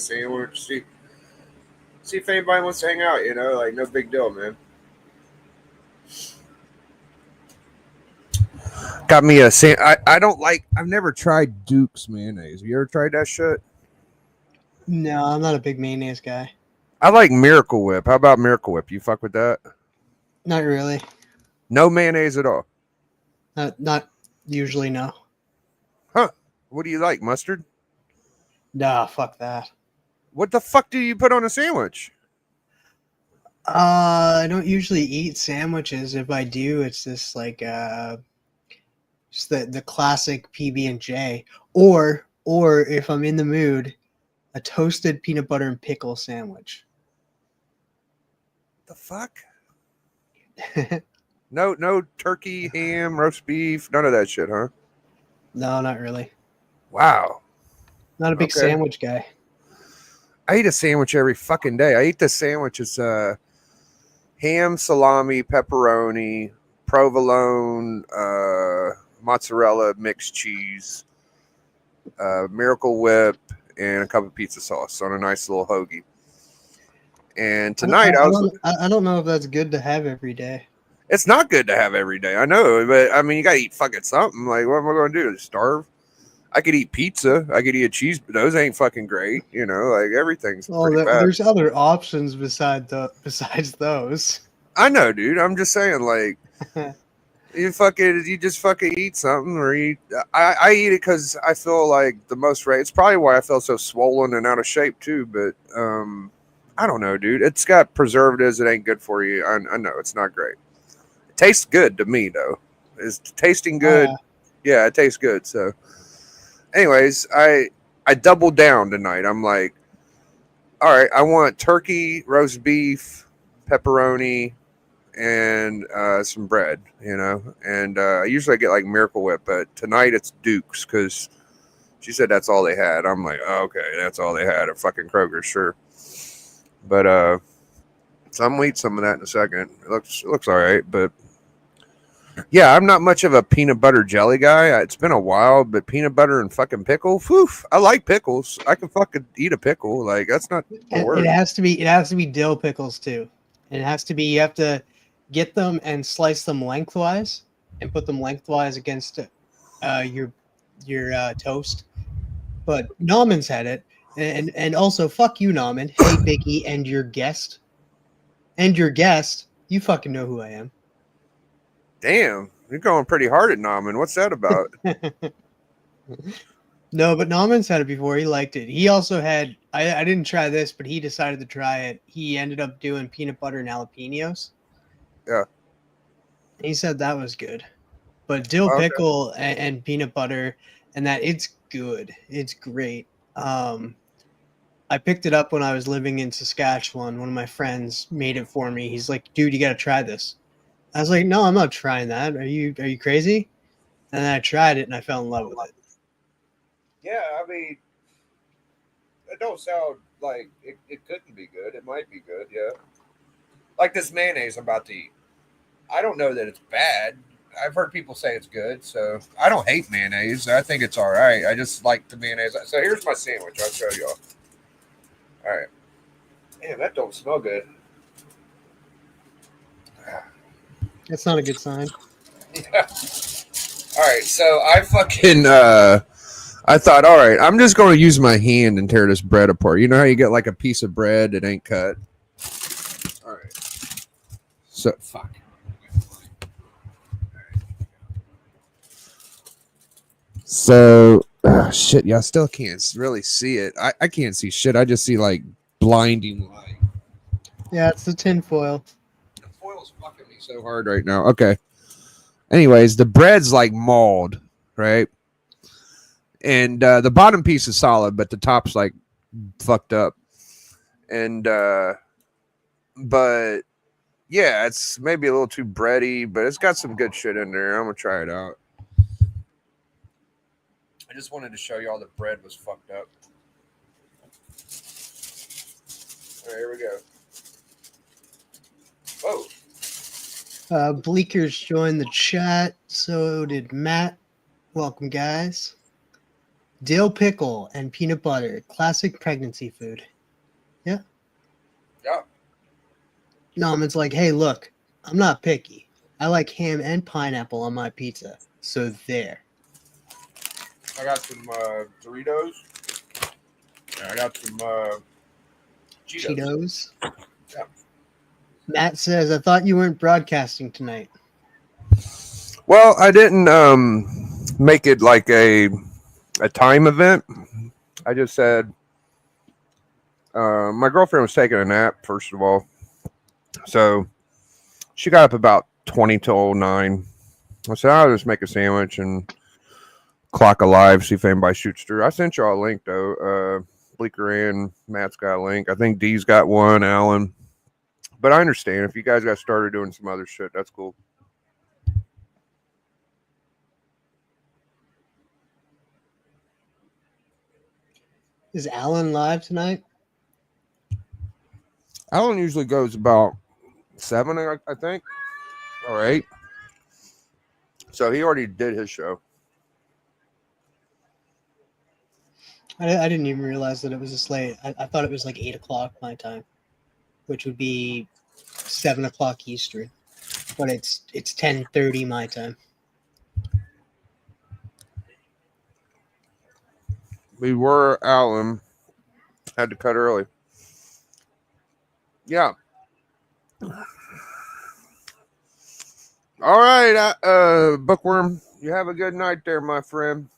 sandwich. See if anybody wants to hang out. Like no big deal, man. Got me a I don't like. I've never tried Duke's mayonnaise. Have you ever tried that shit? No, I'm not a big mayonnaise guy. I like Miracle Whip. How about Miracle Whip? You fuck with that? Not really. No mayonnaise at all. Not usually. No. Huh? What do you like? Mustard? Nah, fuck that. What the fuck do you put on a sandwich? I don't usually eat sandwiches. If I do, it's just like just the classic PB and J, or if I'm in the mood, a toasted peanut butter and pickle sandwich. The fuck? No turkey, ham, roast beef, none of that shit, huh? No, not really. Wow. Not a big Okay. sandwich guy. I eat a sandwich every fucking day. I eat the sandwiches, ham, salami, pepperoni, provolone, mozzarella, mixed cheese, Miracle Whip, and a cup of pizza sauce on a nice little hoagie. And tonight I don't know if that's good to have every day. It's not good to have every day. I know, but I mean, you gotta eat fucking something. Like, what am I going to do? Starve? I could eat pizza. I could eat a cheese, but those ain't fucking great. Like everything's pretty bad. There's other options besides those. I know, dude. I'm just saying, like, you just fucking eat something or eat. I eat it because I feel like the most right. It's probably why I feel so swollen and out of shape too. But I don't know, dude. It's got preservatives. It ain't good for you. I know it's not great. It tastes good to me though. Is tasting good? Yeah, it tastes good. So, anyways, I doubled down tonight. I'm like, all right, I want turkey, roast beef, pepperoni, and some bread, and I usually get like Miracle Whip, but tonight it's Duke's because she said that's all they had. I'm like, oh, okay, that's all they had at fucking Kroger, sure. But so I'm gonna eat some of that in a second. It looks all right, but yeah, I'm not much of a peanut butter jelly guy. It's been a while, but peanut butter and fucking pickle, whew, I like pickles. I can fucking eat a pickle. Like that's not the word. It has to be dill pickles too. It has to be. You have to get them and slice them lengthwise and put them lengthwise against your toast. But Nauman's had it, and also fuck you, Nauman. Hey, Biggie, and your guest, you fucking know who I am. Damn, you're going pretty hard at Nauman. What's that about? No, but Nauman's had it before. He liked it. He also had. I didn't try this, but he decided to try it. He ended up doing peanut butter and jalapenos. Yeah. He said that was good, but dill pickle and peanut butter and that it's good. It's great. I picked it up when I was living in Saskatchewan. One of my friends made it for me. He's like, "Dude, you got to try this." I was like, "No, I'm not trying that. Are you crazy?" And then I tried it and I fell in love with it. Yeah, I mean, it don't sound like it couldn't be good. It might be good, yeah. Like this mayonnaise I'm about to eat. I don't know that it's bad. I've heard people say it's good, so I don't hate mayonnaise. I think it's all right. I just like the mayonnaise. So here's my sandwich. I'll show y'all. All right. Man, that don't smell good. That's not a good sign. Yeah. All right, so I fucking I thought, all right, I'm just going to use my hand and tear this bread apart. You know how you get like a piece of bread that ain't cut? All right. So, fuck. So, shit, yeah, I still can't really see it. I can't see shit. I just see like blinding light. Yeah, it's the tin foil. The foil's fucking me so hard right now. Okay. Anyways, the bread's like mauled, right? And the bottom piece is solid, but the top's like fucked up. And but yeah, it's maybe a little too bready, but it's got some good shit in there. I'm gonna try it out. I just wanted to show y'all the bread was fucked up. All right, here we go. Whoa. Bleakers joined the chat. So did Matt. Welcome, guys. Dill pickle and peanut butter, classic pregnancy food. Yeah. Yeah. No, it's like, hey, look, I'm not picky. I like ham and pineapple on my pizza. So there. I got some Doritos. I got some Cheetos. Yeah. Matt says, I thought you weren't broadcasting tonight. Well, I didn't make it like a time event. I just said my girlfriend was taking a nap, first of all. So she got up about 20 till 9. I said, I'll just make a sandwich and clock alive, see if anybody shoots through. I sent y'all a link, though. Bleeker and Matt's got a link. I think D's got one, Alan. But I understand if you guys got started doing some other shit, that's cool. Is Alan live tonight? Alan usually goes about 7, I think, or 8. So he already did his show. I didn't even realize that it was this late. I thought it was like 8 o'clock my time, which would be 7 o'clock Eastern. But it's 10:30 my time. We were Alan. Had to cut early. Yeah. All right, Bookworm. You have a good night there, my friend.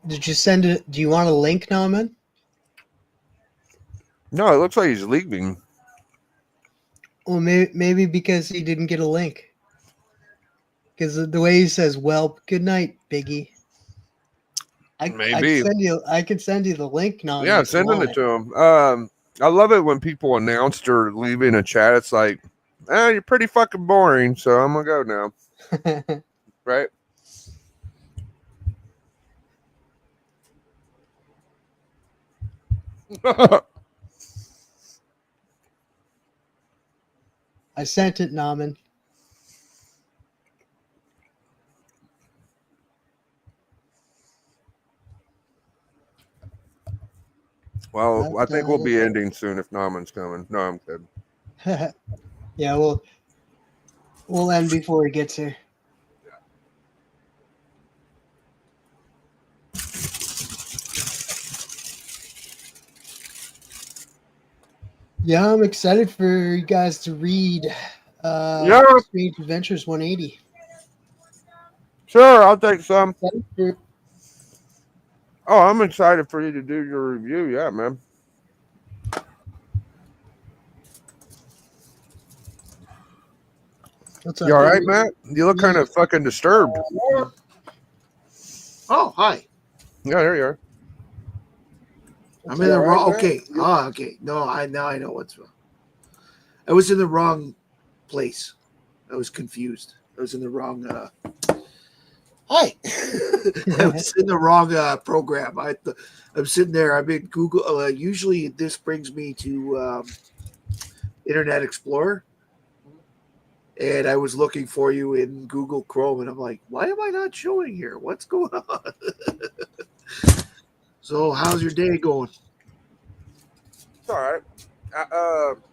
Did you send it? Do you want a link, Norman? No, it looks like he's leaving. Well, maybe because he didn't get a link. Because the way he says, "Well, good night, Biggie." Maybe. I could send you the link now. Yeah, sending it to him. I love it when people announce they're leaving a chat. It's like, you're pretty fucking boring, so I'm gonna go now. Right? I sent it, Naman. Well, I think we'll be ending soon if Naman's coming. No, I'm kidding. Yeah, we'll end before he gets here. Yeah, I'm excited for you guys to read Strange Adventures 180. Sure, I'll take some. Oh, I'm excited for you to do your review. Yeah, man. What's up? You all right, Matt? You look kind of fucking disturbed. Oh, hi. Yeah, there you are. I'm in the wrong. Okay. Oh, okay. No, now I know what's wrong. I was in the wrong place. I was confused. I was in the wrong. Hi. I was in the wrong program. I'm sitting there. I'm in Google. Usually, this brings me to Internet Explorer, and I was looking for you in Google Chrome, and I'm like, why am I not showing here? What's going on? So, how's your day going? It's all right.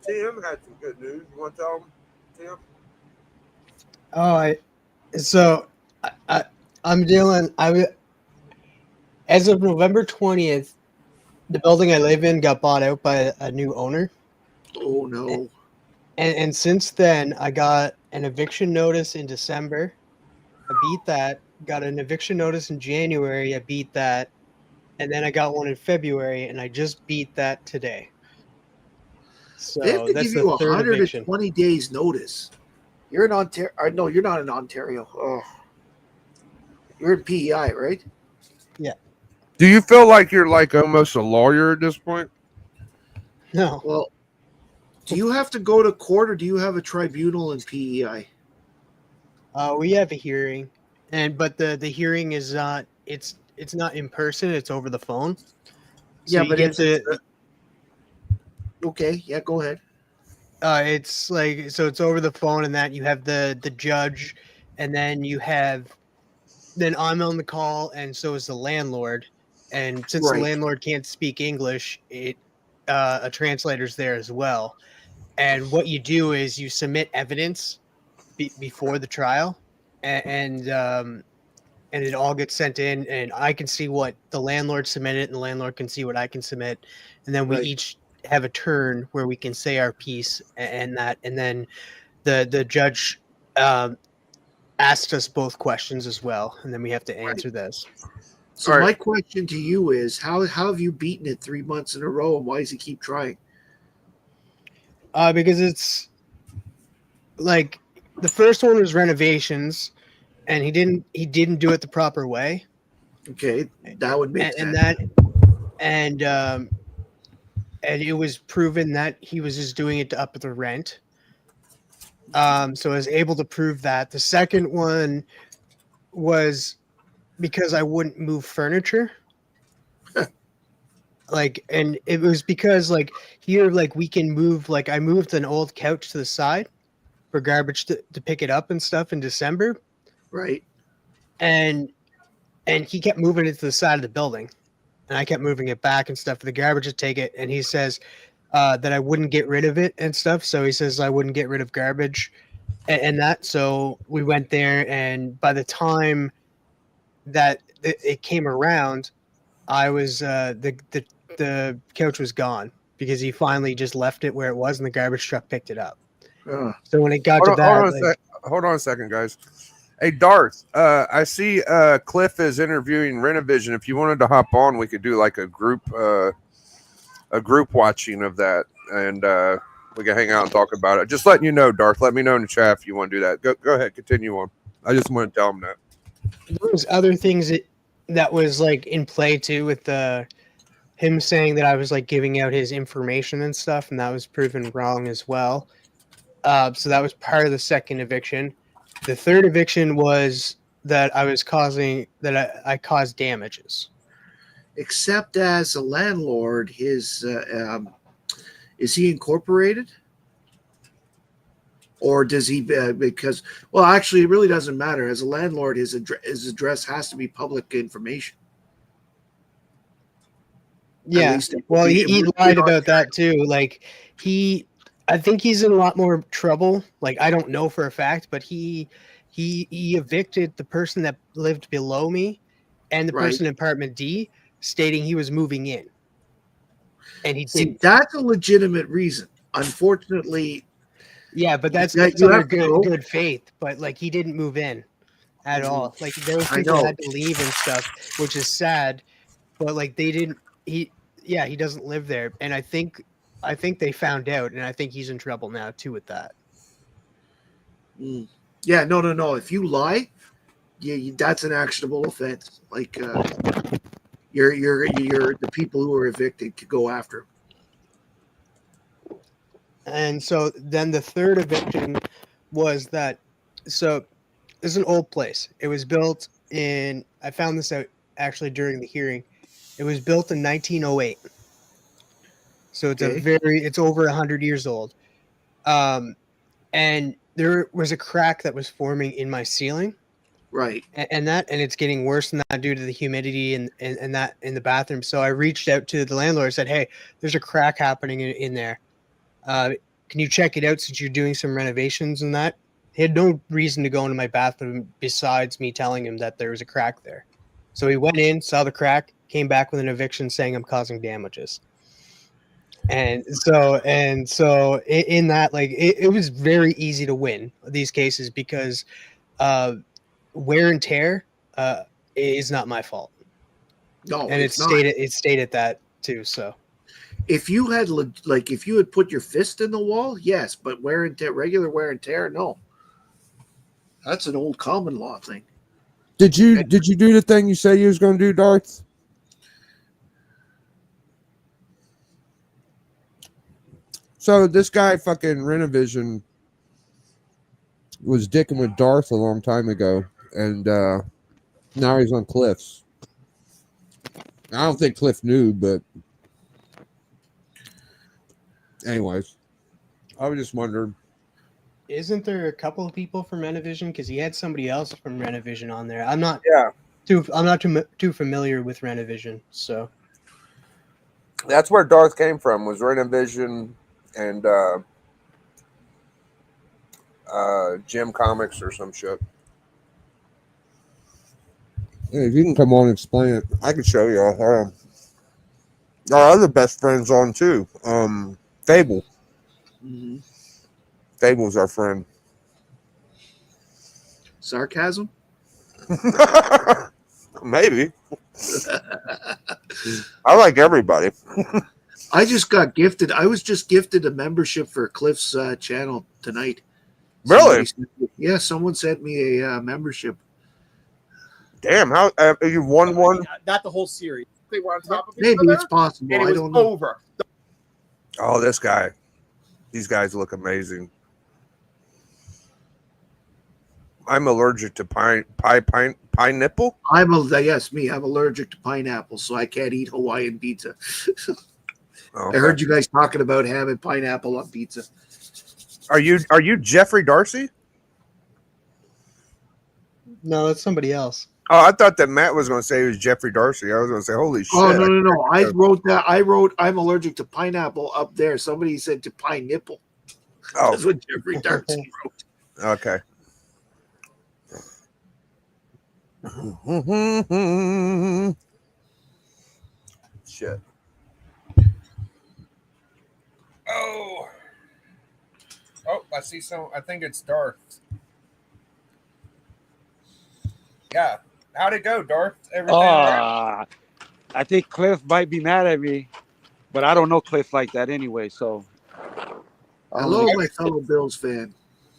Tim had some good news. You want to tell him, Tim? I'm dealing. As of November 20th, the building I live in got bought out by a new owner. Oh no! And since then, I got an eviction notice in December. I beat that. Got an eviction notice in January. I beat that. And then I got one in February, and I just beat that today. So they have to that's give you the third 120 eviction. days notice. You're in Ontario. No, you're not in Ontario. Oh, you're in PEI, right? Yeah. Do you feel like you're like almost a lawyer at this point? No. Well, do you have to go to court, or do you have a tribunal in PEI? We have a hearing, but the hearing is not. It's not in person. It's over the phone. So Yeah, but okay. Yeah, go ahead. It's like, so it's over the phone, and that you have the judge, and then you have then I'm on the call, and so is the landlord. And since the Right. landlord can't speak English, a translator's there as well. And what you do is you submit evidence before the trial, and it all gets sent in, and I can see what the landlord submitted, and the landlord can see what I can submit, and then we Right. each have a turn where we can say our piece, and then the judge asked us both questions as well, and then we have to answer this. So All right. my question to you is, how have you beaten it 3 months in a row, and why does he keep trying? Because it's like the first one was renovations, and he didn't do it the proper way, Okay, that would make and sense. and it was proven that he was just doing it to up the rent. So I was able to prove that. The second one was because I wouldn't move furniture. Like, and it was because like here, like we can move, like I moved an old couch to the side for garbage to pick it up and stuff in December. Right. And he kept moving it to the side of the building. And I kept moving it back and stuff for the garbage to take it. And he says that I wouldn't get rid of it and stuff. So he says I wouldn't get rid of garbage and that. So we went there, and by the time that it came around, I was the couch was gone because he finally just left it where it was, and the garbage truck picked it up. So when it got to that, Hold on a second, guys. Hey, Darth, I see Cliff is interviewing Renovision. If you wanted to hop on, we could do like a group watching of that, and we can hang out and talk about it. Just letting you know, Darth. Let me know in the chat if you want to do that. Go ahead, continue on. I just want to tell him that. There was other things that was like in play too, with him saying that I was like giving out his information and stuff, and that was proven wrong as well. So that was part of the second eviction. The third eviction was that I caused damages. Except as a landlord, his is he incorporated, or does he? Because well, actually, it really doesn't matter. As a landlord, his address has to be public information. Yeah. Well, he lied about that too. Like I think he's in a lot more trouble. Like I don't know for a fact, but he evicted the person that lived below me and the person in apartment D, stating he was moving in. And he didn't. That's a legitimate reason. Unfortunately, yeah, but that's under good faith. But like he didn't move in at all. Like there was people that had to leave and stuff, which is sad. But like they didn't. He doesn't live there, and I think they found out, and I think he's in trouble now too with that. Yeah, no. If you lie, that's an actionable offense. Like you're the people who are evicted could go after. And so then the third eviction was that. So this is an old place. It was built in. I found this out actually during the hearing. It was built in 1908. So it's it's over 100 years old. And there was a crack that was forming in my ceiling. Right. And it's getting worse than that due to the humidity and that in the bathroom. So I reached out to the landlord and said, hey, there's a crack happening in there. Can you check it out since you're doing some renovations and that? He had no reason to go into my bathroom besides me telling him that there was a crack there. So he went in, saw the crack, came back with an eviction saying I'm causing damages. And so in that, like, it was very easy to win these cases because wear and tear is not my fault. No, and it's stated that too. So if you had put your fist in the wall, yes, but wear and tear, regular wear and tear, no. That's an old common law thing. Did you do the thing you said you was going to do, Darth? So this guy fucking Renovision was dicking with Darth a long time ago, and now he's on Cliff's. I don't think Cliff knew, but anyways, I was just wondering. isn't there a couple of people from Renovision? Because he had somebody else from Renovision on there. I'm not Yeah, too familiar with Renovision, so that's where Darth came from. Was Renovision and Jim Comics or some shit. Yeah, if you can come on and explain it, I can show you. Our other best friends on too. Fable. Mm-hmm. Fable's our friend. Sarcasm? Maybe. I like everybody. I just got gifted. I was just gifted a membership for Cliff's channel tonight. Really? Someone sent me a membership. Damn, how you won one? Not the whole series. They were on top of each Maybe other, it's possible. and it I was don't know. over. Oh, this guy. These guys look amazing. I'm allergic to pineapple. I'm allergic to pineapple, so I can't eat Hawaiian pizza. Okay. I heard you guys talking about ham and pineapple on pizza. Are you Jeffrey Darcy? no, it's somebody else. Oh, I thought that Matt was going to say he was Jeffrey Darcy. I was going to say, holy shit. Oh no! I wrote that. I wrote I'm allergic to pineapple up there. Somebody said to pine nipple. Oh, That's what Jeffrey Darcy wrote. okay. Shit. Oh, I see some. I think it's Darth. Yeah. How'd it go, Darth? Everything right? I think Cliff might be mad at me, but I don't know Cliff like that anyway. So, Hello, my fellow Bills fan.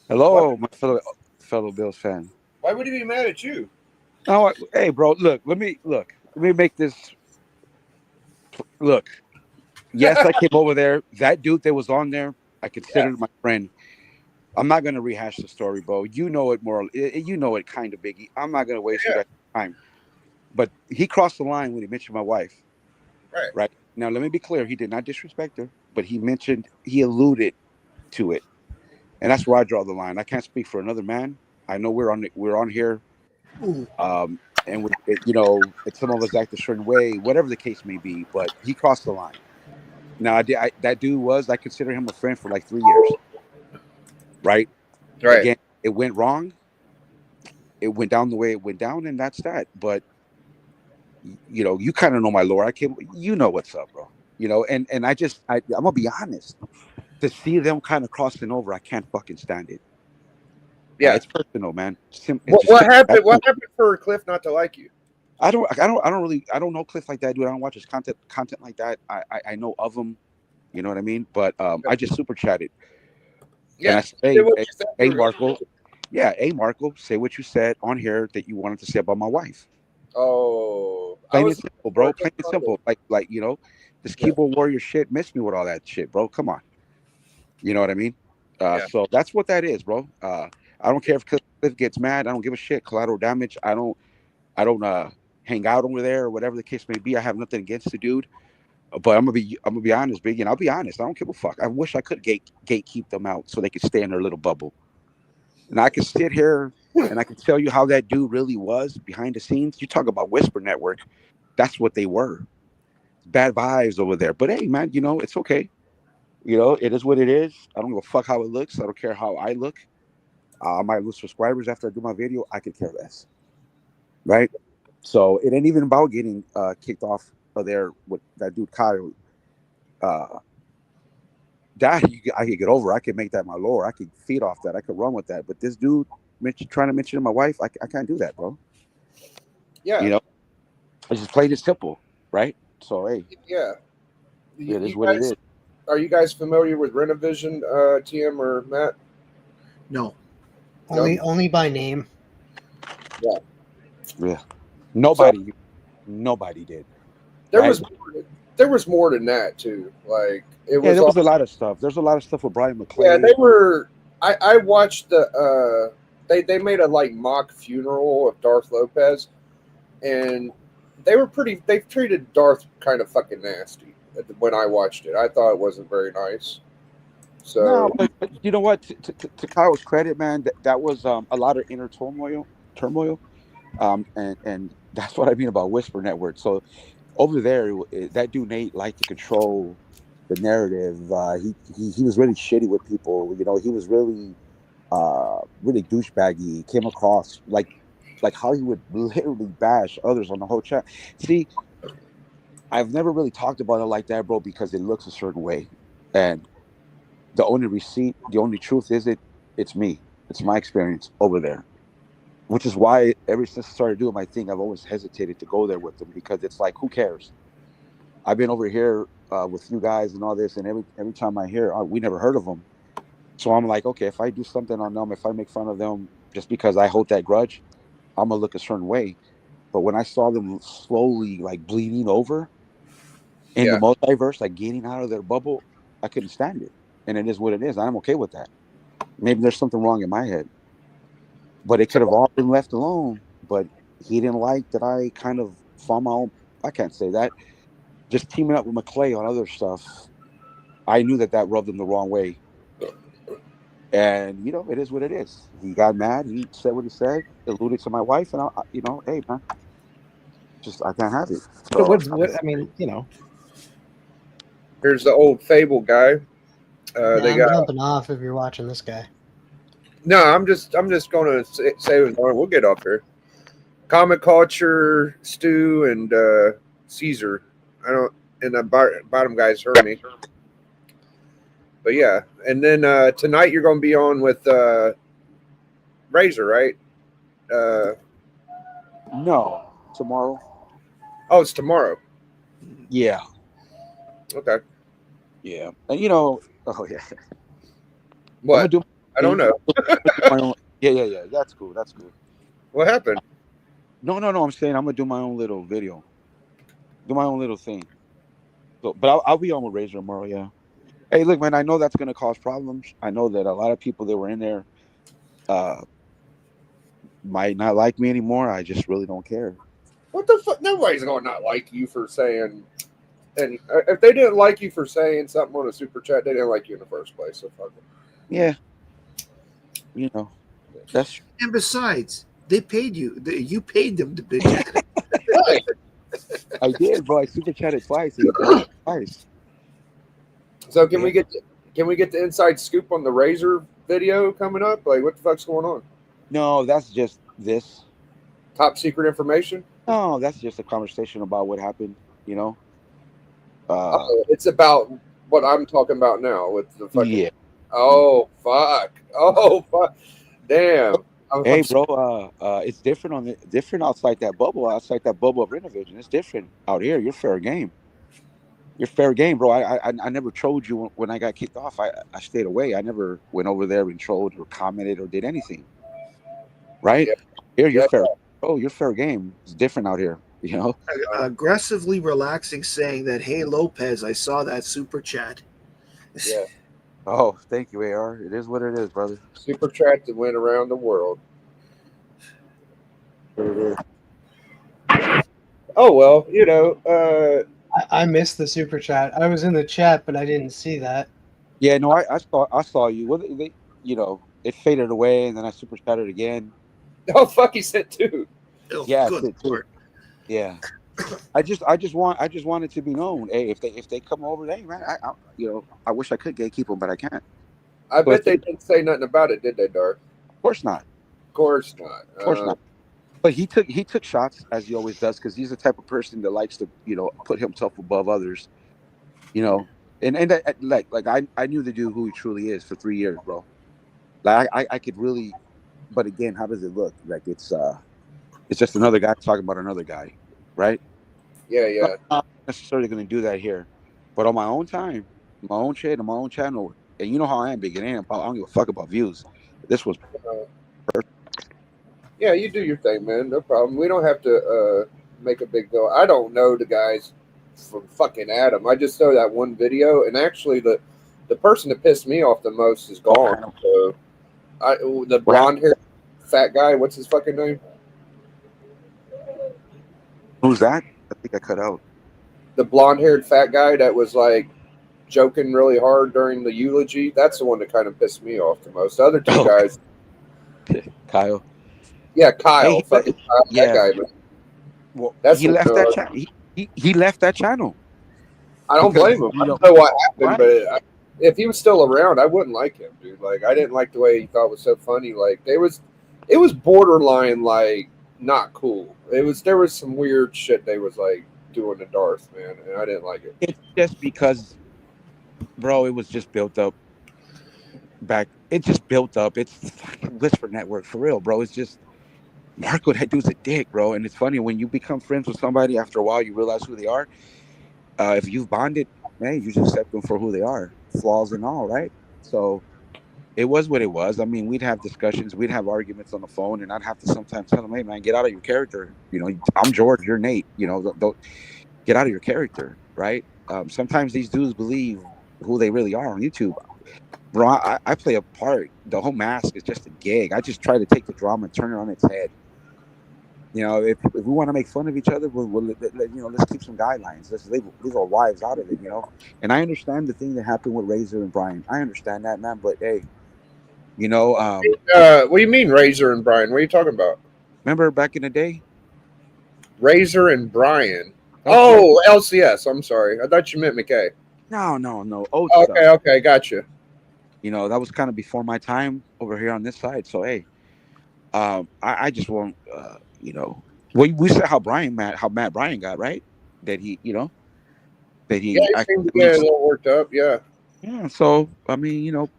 hello, my fellow Bills fan. Why would he be mad at you? Oh, hey, bro, look. Let me make this. Look, yes, I came over there. That dude that was on there, I considered my friend. I'm not gonna rehash the story, bro. You know it more. You know it, kind of, Biggie. I'm not gonna waste your time. But he crossed the line when he mentioned my wife. Right. Now, let me be clear. He did not disrespect her, but he alluded to it, and that's where I draw the line. I can't speak for another man. I know we're on here, and if some of us act a certain way, whatever the case may be. But he crossed the line. Now, that dude I consider him a friend for like 3 years. Right. Again, it went wrong. It went down the way it went down, and that's that. But you kind of know my lore. You know what's up, bro. And I'm gonna be honest. To see them kind of crossing over, I can't fucking stand it. Yeah, it's personal, man. What happened? What happened for Cliff not to like you? I don't know Cliff like that, dude. I don't watch his content like that. I know of him, you know what I mean. But I just super chatted. Yeah. Hey, Marco. Yeah, hey, Marco. Say what you said on here that you wanted to say about my wife. Oh, plain and simple, bro. Plain and simple. Like this keyboard warrior shit. Miss me with all that shit, bro. Come on. You know what I mean? So that's what that is, bro. I don't care if Cliff gets mad. I don't give a shit. Collateral damage. I don't hang out over there or whatever the case may be. I have nothing against the dude. But I'm gonna be honest, Big, and I'll be honest. I don't give a fuck. I wish I could gatekeep them out so they could stay in their little bubble. And I can sit here and I can tell you how that dude really was behind the scenes. You talk about Whisper Network, that's what they were. Bad vibes over there. But hey, man, it's okay. It is what it is. I don't give a fuck how it looks. I don't care how I look. I might lose subscribers after I do my video. I could care less. Right? So it ain't even about getting kicked off of there with that dude Kyle. That I could get over. I could make that my lore. I could feed off that. I could run with that. But this dude trying to mention my wife, I can't do that, bro. Yeah. It's just plain and simple, right? So hey. Yeah. It is what it is. Are you guys familiar with Renovision, TM or Matt? No. Only by name. Yeah. Nobody did. There was more than that too. Like there was a lot of stuff. There's a lot of stuff with Brian McClane. Yeah, they were. I watched the. They made a mock funeral of Darth Lopez, and they were pretty. They treated Darth kind of fucking nasty when I watched it. I thought it wasn't very nice. So but you know what? To Kyle's credit, man, that was a lot of inner turmoil, and that's what I mean about Whisper Network. So over there, that dude Nate liked to control the narrative. He was really shitty with people. You know, he was really douchebaggy. He came across like how he would literally bash others on the whole chat. See, I've never really talked about it like that, bro, because it looks a certain way, and the only truth is it's me. It's my experience over there, which is why ever since I started doing my thing, I've always hesitated to go there with them because it's like, who cares? I've been over here with you guys and all this, and every time I hear, we never heard of them. So I'm like, okay, if I do something on them, if I make fun of them just because I hold that grudge, I'm gonna look a certain way. But when I saw them slowly like bleeding over in the yeah, multiverse, like getting out of their bubble, I couldn't stand it. And it is what it is. I'm okay with that. Maybe there's something wrong in my head, but it could have all been left alone. But he didn't like that I kind of found my own. I can't say that. Just teaming up with McClay on other stuff, I knew that rubbed him the wrong way. And it is what it is. He got mad. He said what he said, alluded to my wife, and hey man, just I can't have it. So So I mean, here's the old Fable guy. They I'm got jumping off if you're watching this guy. no. I'm just gonna say we'll get up here. Comic Culture, Stu, and Caesar. I don't. And the bottom guys heard me. But yeah, and then tonight you're going to be on with Razor, right? no, tomorrow. Oh, it's tomorrow. Yeah, Okay. yeah, and oh yeah. What? I'm gonna I don't know. my own, yeah. That's cool. That's cool. What happened? No. I'm saying I'm gonna do my own little video, do my own little thing. So, but I'll be on with Razor tomorrow. Yeah. Hey, look, man. I know that's gonna cause problems. I know that a lot of people that were in there might not like me anymore. I just really don't care. What the fuck? Nobody's going to not like you for saying. And if they didn't like you for saying something on a super chat, they didn't like you in the first place. So fuck it. Yeah. That's And besides, they paid you. You paid them to bitch at it. Right. I did, bro. I super chatted twice. And it twice. So can we get the inside scoop on the Razor video coming up? Like, what the fuck's going on? No, that's just this. Top secret information? No, that's just a conversation about what happened. It's about what I'm talking about now with the fucking. Yeah. Oh fuck! Oh fuck! Damn. Hey, bro. It's different outside that bubble. Outside that bubble of Renovision, it's different. Out here, you're fair game. You're fair game, bro. I never trolled you when I got kicked off. I stayed away. I never went over there and trolled or commented or did anything. Right? Yeah. Here, you're Yeah. fair. Oh, you're fair game. It's different out here. Aggressively relaxing, saying that, "Hey Lopez, I saw that super chat." Yeah. Oh, thank you, AR. It is what it is, brother. Super chat that went around the world. Oh well, I missed the super chat. I was in the chat, but I didn't see that. Yeah, no, I saw you. Well, it faded away, and then I super chatted again. Oh fuck, he said two. Oh, Yeah, good it too. Lord. Yeah. I just want it to be known. Hey, if they come over, hey man, I wish I could gatekeep them, but I can't. I bet they didn't say nothing about it, did they, Dark? Of course not. Of course not. Of course not. But he took shots as he always does because he's the type of person that likes to put himself above others. And that, like I knew the dude who he truly is for 3 years, bro. Like I could really, but again, how does it look? Like it's just another guy talking about another guy, right? Yeah. I'm not necessarily going to do that here, but on my own time, my own shit, on my own channel, and you know how I am, big. I don't give a fuck about views. This was. Yeah, you do your thing, man. No problem. We don't have to make a big deal. I don't know the guys from fucking Adam. I just saw that one video, and actually the person that pissed me off the most is gone. So the blonde haired fat guy. What's his fucking name? Who's that? I think I cut out. The blonde haired fat guy that was like joking really hard during the eulogy. That's the one that kind of pissed me off the most. The other two Oh, guys, Kyle. yeah, Hey, Kyle, fucking Kyle, that yeah. guy. But Well, that's he the left that channel. He left that channel I don't because blame him. you I know, don't know what happened, right? but if he was still around, I wouldn't like him, dude. Like, I didn't like the way he thought was so funny. Like, it was borderline like not cool. There was some weird shit they was like doing to Darth, man, and I didn't like it. It's just because, bro, it was just built up back. It just built up. It's fucking Whisper Network for real, bro. It's just Marco. That dude's a dick, bro. And it's funny when you become friends with somebody after a while, you realize who they are. If you've bonded, man, you just accept them for who they are, flaws and all, right? So it was what it was. I mean, we'd have discussions, we'd have arguments on the phone, and I'd have to sometimes tell them, "Hey, man, get out of your character. You know, I'm George, you're Nate. You know, don't get out of your character, right?" Sometimes these dudes believe who they really are on YouTube. Bro, I play a part. The whole mask is just a gig. I just try to take the drama and turn it on its head. You know, if we want to make fun of each other, let's keep some guidelines. Let's leave our wives out of it, you know. And I understand the thing that happened with Razor and Brian. I understand that, man. But hey, you know, What do you mean, Razor and Brian? What are you talking about? remember back in the day? Razor and Brian. LCS? Oh, LCS. I'm sorry. I thought you meant McKay. No. Old Okay, stuff. okay, gotcha. You know, that was kind of before my time over here on this side. So hey, I just won't. You know, we said how Matt Bryan got, right? That he, you know, that Yeah, he you seem to get a little worked up. Yeah. Yeah. So I mean, you know,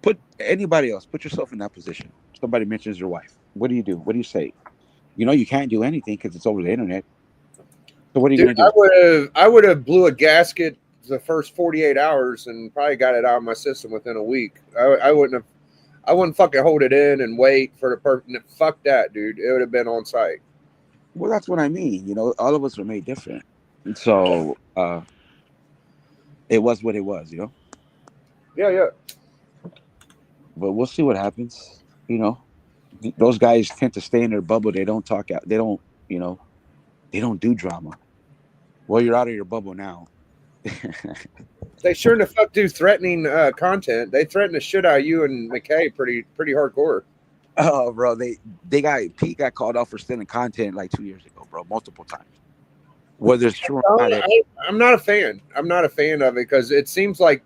put anybody else. Put yourself in that position. Somebody mentions your wife. What do you do? What do you say? You know, you can't do anything because it's over the internet. So what are you Dude, gonna do? I would have blew a gasket the first 48 hours and probably got it out of my system within a week. I wouldn't fucking hold it in and wait for the person. Fuck that, dude. It would have been on site. Well, that's what I mean. You know, all of us are made different, and so it was what it was. You know. Yeah. But we'll see what happens. You know, those guys tend to stay in their bubble. They don't talk out. They don't. You know, they don't do drama. Well, you're out of your bubble now. They sure the fuck do threatening content. They threaten the shit out of you and McKay pretty hardcore. Oh, bro, Pete got called out for stealing content like 2 years ago, bro, multiple times. Whether it's true or not, I'm not a fan. I'm not a fan of it because it seems like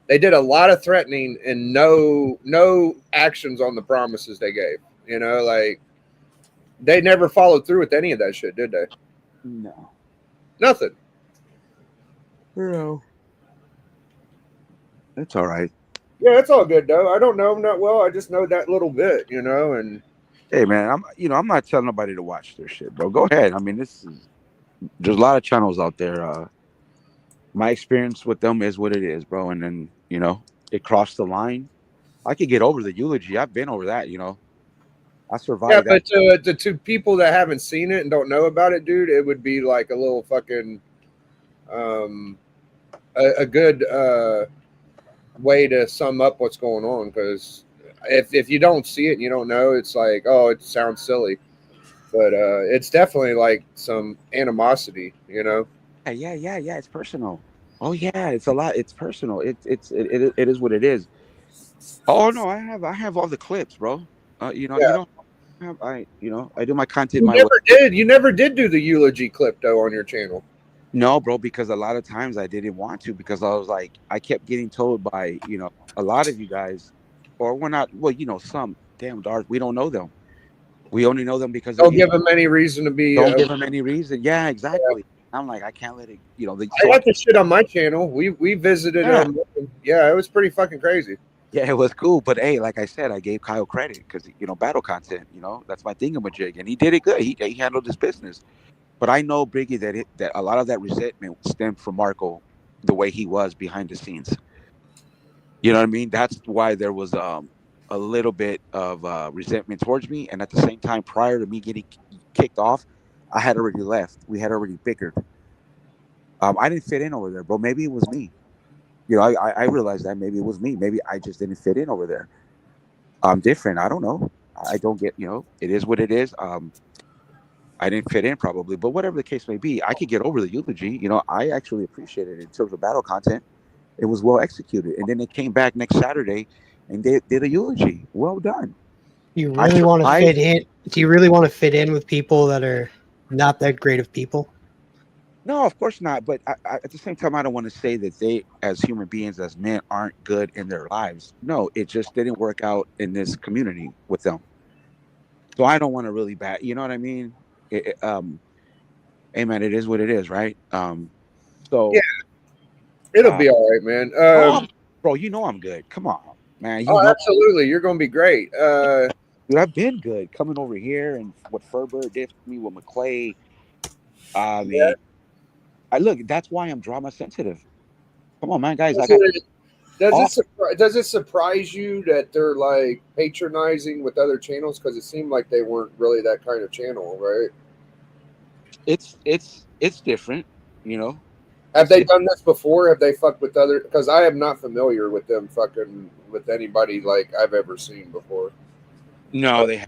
they did a lot of threatening and no actions on the promises they gave. You know, like they never followed through with any of that shit, did they? No. Nothing. No. It's all right. Yeah, it's all good though. I don't know them that well. I just know that little bit, you know. And hey, man, I'm not telling nobody to watch their shit, bro. Go ahead. I mean, there's a lot of channels out there. My experience with them is what it is, bro. And then, you know, it crossed the line. I could get over the eulogy. I've been over that, you know. I survived. Yeah, but to people that haven't seen it and don't know about it, dude, it would be like a little fucking a good way to sum up what's going on. Because if you don't see it and you don't know, it's like, oh, it sounds silly, but it's definitely like some animosity, you know. Yeah. It's personal. Oh yeah, it's a lot. It's personal. It is what it is. Oh no, I have all the clips, bro. You know, Yeah. I do my content. You never did do the eulogy clip though on your channel. No, bro, because a lot of times I didn't want to because I was like, I kept getting told by, you know, a lot of you guys, or we're not, well, you know, some damn Darth, we don't know them. We only know them because Don't give them any reason to be. Don't give them any reason. Yeah, exactly. Yeah. I'm like, I can't let it, you know. I got this shit on my channel. We visited them. Yeah, it was pretty fucking crazy. Yeah, it was cool. But hey, like I said, I gave Kyle credit because, you know, battle content, you know, that's my thingamajig. And he did it good. He handled his business. But I know, Briggy, that a lot of that resentment stemmed from Marco, the way he was behind the scenes. You know what I mean? That's why there was a little bit of resentment towards me. And at the same time, prior to me getting kicked off, I had already left. We had already bickered. I didn't fit in over there, bro. Maybe it was me. You know, I realized that maybe it was me. Maybe I just didn't fit in over there. I'm different. I don't know. I don't get, you know, it is what it is. I didn't fit in probably, but whatever the case may be, I could get over the eulogy. You know, I actually appreciate it in terms of battle content. It was well executed, and then they came back next Saturday, and they did a eulogy. Well done. You I really want to survived. fit in? Do you really want to fit in with people that are not that great of people? No, of course not. But at the same time, I don't want to say that they, as human beings, as men, aren't good in their lives. No, it just didn't work out in this community with them. So I don't want to really bat. You know what I mean? Hey man, it is what it is, right? Yeah, So, it'll uh, be all right, man. bro, you know I'm good. Come on, man. You Oh, know, absolutely, you're gonna be great. dude, I've been good coming over here and what Ferber did for me with McClay. I Yeah. mean, I look. That's why I'm drama sensitive. Come on, man, guys. I Does got it, does it off. does it surprise you that they're like patronizing with other channels? Because it seemed like they weren't really that kind of channel, right? It's different. You know, Have it's they different. done this before? Have they fucked with other? Because I am not familiar with them fucking with anybody like I've ever seen before. No, they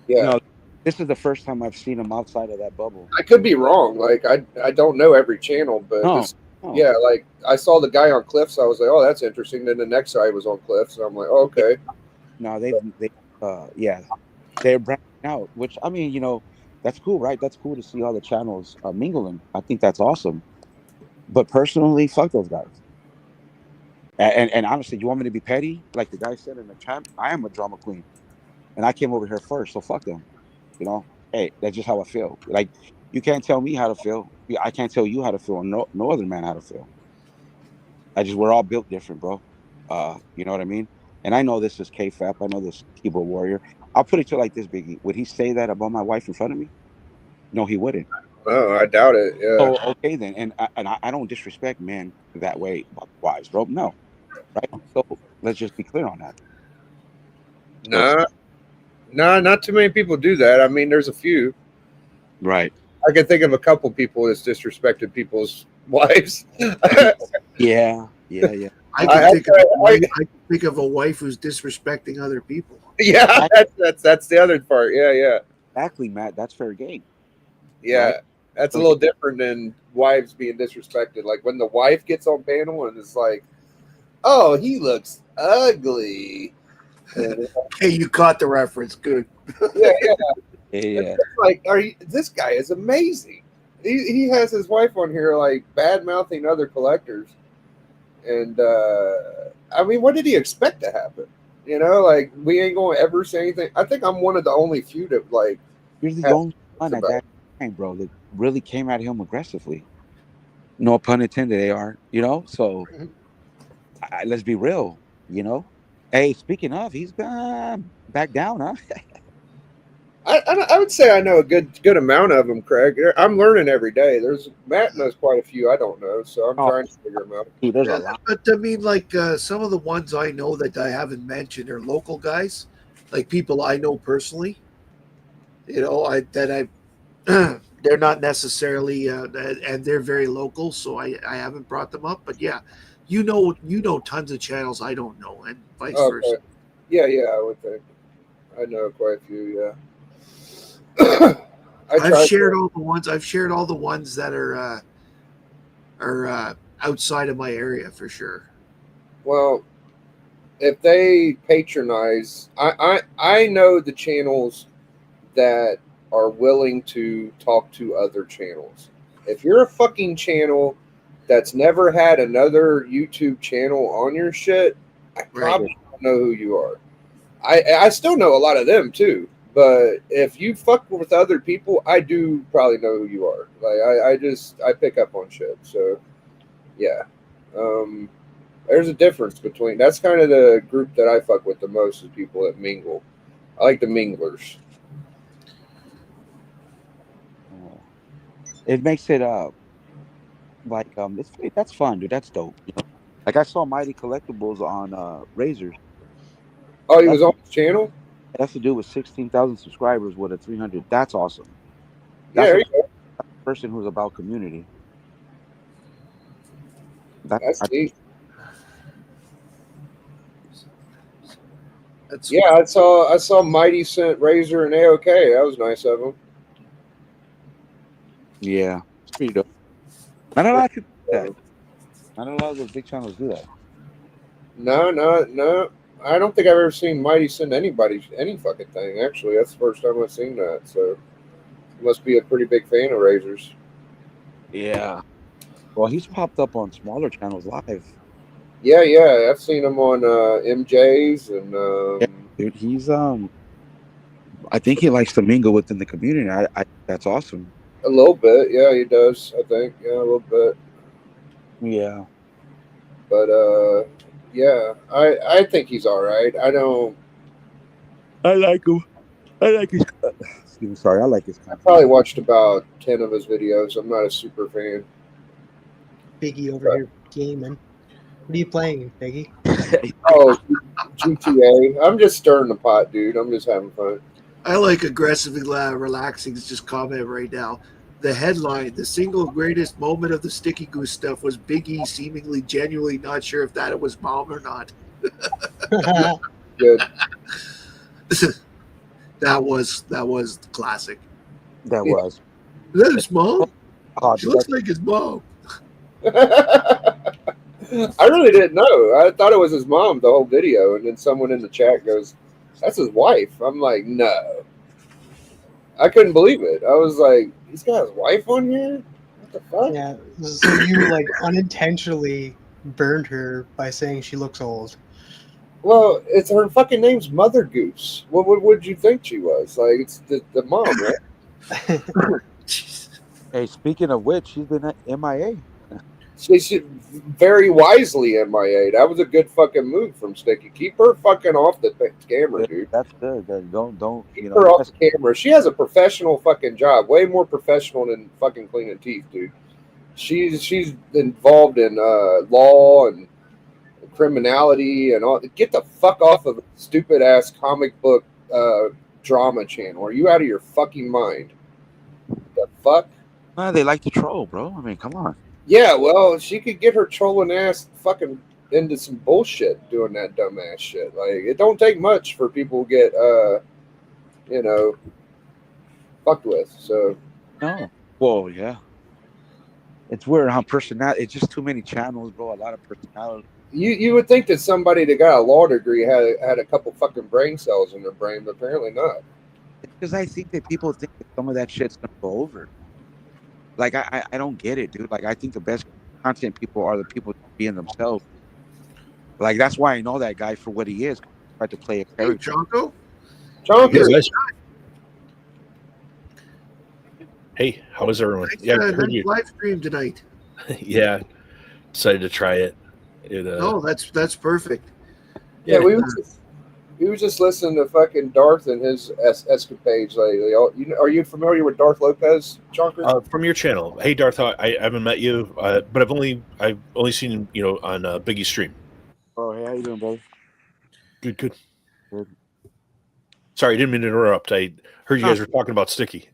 Yeah, no. This is the first time I've seen them outside of that bubble. I could be wrong. Like I don't know every channel, but No, this no. yeah, like I saw the guy on Cliffs. I was like, oh, that's interesting. Then the next guy was on Cliffs, and I'm like, oh, okay. No, yeah, they're branching out, which I mean, that's cool, right? That's cool to see all the channels mingling. I think that's awesome. But personally, fuck those guys. And honestly, you want me to be petty? Like the guy said in the chat, I am a drama queen, and I came over here first, so fuck them. Hey, that's just how I feel. Like you can't tell me how to feel. I can't tell you how to feel, or no other man how to feel. We're all built different, bro. You know what I mean? And I know this is KFAP. I know this keyboard warrior. I'll put it to you like this, Biggie. Would he say that about my wife in front of me? No, he wouldn't. Oh, I doubt it. Yeah. So okay then, and I don't disrespect men that way about wives, bro. No, right? So let's just be clear on that. So, Nah, nah, not too many people do that. I mean, there's a few. right. I can think of a couple people that's disrespected people's wives. Yeah. I I- can think of a wife who's disrespecting other people. Yeah, that's the other part. Yeah. Exactly, Matt. That's fair game. Yeah, Right. that's a little different than wives being disrespected. Like when the wife gets on panel and it's like, "Oh, he looks ugly." And Hey, you caught the reference. Good. yeah, Yeah. it's like, this guy is amazing. He has his wife on here like bad mouthing other collectors, and I mean, what did he expect to happen? Like we ain't gonna ever say anything. I think I'm one of the only few that like. You're the has only one at about that time, bro, that really came at him aggressively. No pun intended, they are. So let's be real. Hey, speaking of, he's gone back down, huh? I would say I know a good amount of them, Craig. I'm learning every day. Matt knows quite a few I don't know, so I'm Oh. trying to figure them out. Dude, there's Yeah, a lot. but I mean, like some of the ones I know that I haven't mentioned are local guys, like people I know personally. They're not necessarily, and they're very local, so I haven't brought them up. But yeah, you know tons of channels I don't know, and vice versa. Okay. Yeah, I would think. I know quite a few. Yeah. I've shared all the ones that are outside of my area for sure. Well, if they patronize, I know the channels that are willing to talk to other channels. If you're a fucking channel that's never had another YouTube channel on your shit, I probably don't know who you are. I still know a lot of them too, but if you fuck with other people, I do probably know who you are. Like I pick up on shit. So yeah. There's a difference between that's kind of the group that I fuck with the most is people that mingle. I like the minglers. It makes it like that's fun, dude. That's dope. Like I saw Mighty Collectibles on Razors. Oh, he was on his channel? It has to do with 16,000 subscribers with a 300. That's awesome. Yeah, That's there you go. a person who's about community. That's neat. That's Yeah, I saw Mighty sent Razor and AOK. That was nice of him. Yeah, it's pretty dope. Not a lot of people do that. Not a lot of those big channels do that. No. I don't think I've ever seen Mighty send anybody any fucking thing. Actually, that's the first time I've seen that. So, he must be a pretty big fan of Razors. Yeah. Well, he's popped up on smaller channels live. Yeah. I've seen him on MJ's and Yeah, dude, he's I think he likes to mingle within the community. That's awesome. a little bit. Yeah, he does. I think. Yeah, a little bit. Yeah. But yeah, I think he's all right. I don't. I like him. I like his. Excuse me. Sorry, I like his I content. probably watched about 10 of his videos. I'm not a super fan. Biggie over here gaming. What are you playing, Biggie? Oh, GTA. I'm just stirring the pot, dude. I'm just having fun. I like aggressively relaxing. Just comment right now. The headline: the single greatest moment of the Sticky Goose stuff was Biggie seemingly genuinely not sure if that it was mom or not. Good. That was classic. That was. Is that his mom? Oh, She dude, looks like his mom. I really didn't know. I thought it was his mom the whole video, and then someone in the chat goes, "That's his wife." I'm like, no. I couldn't believe it. I was like, he's got his wife on here? What the fuck? Yeah, so you like unintentionally burned her by saying she looks old. Well, it's her fucking name's Mother Goose. What would you think she was? Like, it's the mom, right? hey, speaking of which, she's been at MIA. She very wisely MIA. That was a good fucking move from Sticky. Keep her fucking off the camera, dude. That's good. Don't Keep her off the camera. She has a professional fucking job. Way more professional than fucking cleaning teeth, dude. She's involved in law and criminality and all. Get the fuck off of a stupid ass comic book drama channel. Are you out of your fucking mind? The fuck? They like to troll, bro. I mean, come on. Yeah, well, she could get her trolling ass fucking into some bullshit doing that dumbass shit. Like, it don't take much for people to get, fucked with. So, No. Well, yeah. It's weird how personality. It's just too many channels, bro. A lot of personality. you would think that somebody that got a law degree had a couple fucking brain cells in their brain, but apparently not. Because I think that people think that some of that shit's gonna go over. Like I don't get it, dude. Like I think the best content people are the people being themselves. Like that's why I know that guy for what he is. Tried to play a Hey, character. Jonko? Chonker, Hey, how is everyone? Thanks Yeah, for I that heard nice you. live stream tonight. Yeah, decided to try it. No, that's perfect. yeah, we was just listening to fucking Darth and his escapades lately. Are you familiar with Darth Lopez, Chonker? From your channel. Hey, Darth, I haven't met you, but I've only seen on Biggie's stream. Oh, hey, how you doing, brother? Good. Good. Sorry, I didn't mean to interrupt. I heard you guys were talking about Sticky.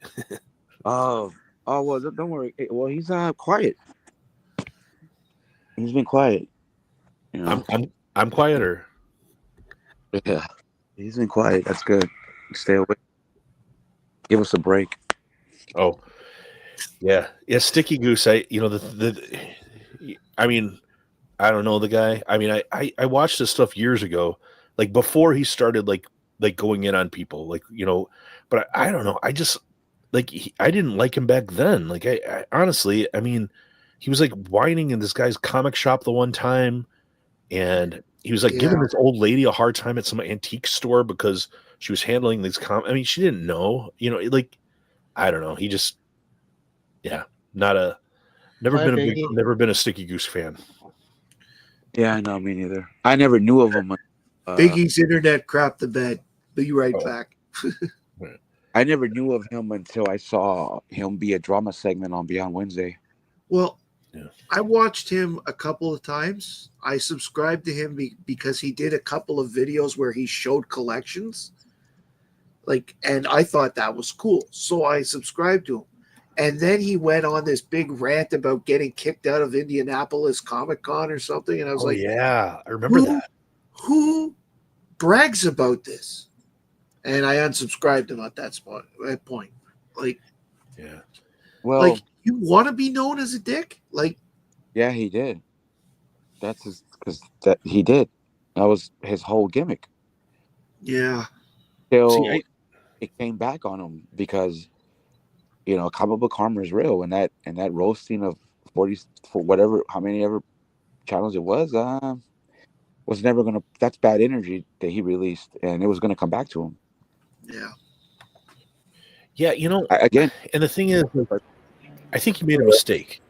Oh, well, don't worry. Well, he's quiet. He's been quiet. You know? I'm quieter. Yeah, he's been quiet. That's good. Stay away. Give us a break. Oh, yeah. Sticky Goose. I mean, I don't know the guy. I mean, I watched this stuff years ago, like before he started like going in on people, but I don't know. I just I didn't like him back then. Like I honestly, I mean, he was like whining in this guy's comic shop the one time, and he was like giving this old lady a hard time at some antique store because she was handling these I mean, she didn't know, like, I don't know. He just, never been a Sticky Goose fan. Yeah, I know. Me neither. I never knew of him. Biggie's internet crapped the bed. Be right back. I never knew of him until I saw him be a drama segment on Beyond Wednesday. Well, I watched him a couple of times. I subscribed to him because he did a couple of videos where he showed collections. And I thought that was cool. So I subscribed to him. And then he went on this big rant about getting kicked out of Indianapolis Comic Con or something. And I was like, yeah, I remember that. Who brags about this? And I unsubscribed him at that point. Well, you want to be known as a dick? Yeah, he did. That's his because that he did. That was his whole gimmick. Yeah. Till it came back on him because comic book karma is real, and that roasting of 40 for whatever how many ever channels it was never gonna. That's bad energy that he released, and it was gonna come back to him. Yeah. Yeah, Again, and the thing is, I think he made a mistake.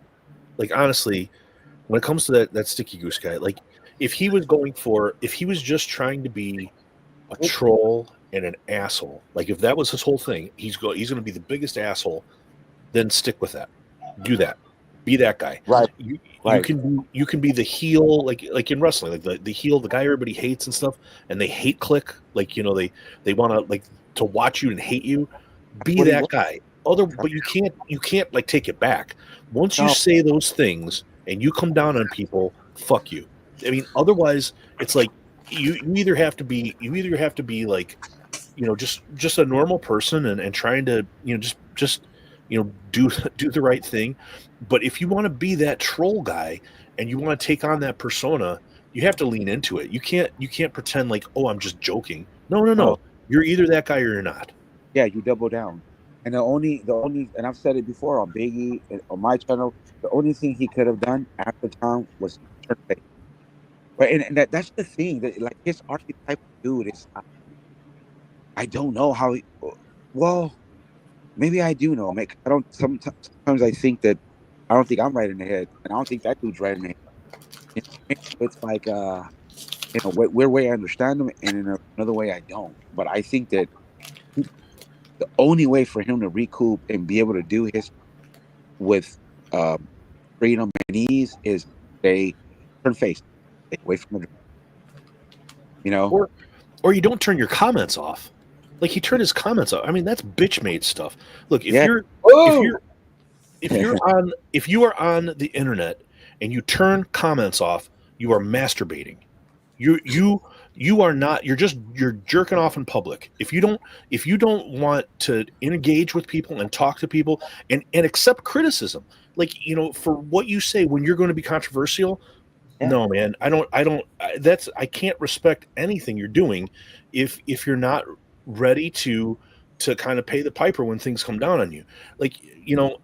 Like, honestly, when it comes to that Sticky Goose guy, like, if he was just trying to be a troll and an asshole, like if that was his whole thing, he's going to be the biggest asshole. Then stick with that. Do that. Be that guy. right? You Right. you can be the heel, like in wrestling, like the heel, the guy everybody hates and stuff, and they hate click, like they want to like to watch you and hate you. Be what he that was. guy. But you can't like take it back. Once you No. say those things and you come down on people, fuck you. I mean, otherwise it's like you either have to be like, just a normal person and trying to, just do the right thing. But if you want to be that troll guy and you want to take on that persona, you have to lean into it. You can't pretend like, oh, I'm just joking. No. No. You're either that guy or you're not. Yeah, you double down. And the only, and I've said it before on Biggie and on my channel, the only thing he could have done after Tom was turn face. Right, and that's the thing that like his archetype dude is. I don't know how. Well, maybe I do know. I don't. Sometimes I think that I don't think I'm right in the head, and I don't think that dude's right in the head. It's like weird way I understand him, and in another way I don't. But I think that the only way for him to recoup and be able to do his with freedom and ease is they turn face, stay away from the, Or you don't turn your comments off. Like he turned his comments off. I mean, that's bitch made stuff. Look, if you are on the internet and you turn comments off, you are masturbating. You are not. You're jerking off in public. If you don't want to engage with people and talk to people and accept criticism, like for what you say when you're going to be controversial. Yeah. No, man, I can't respect anything you're doing if you're not ready to kind of pay the piper when things come down on you. Like,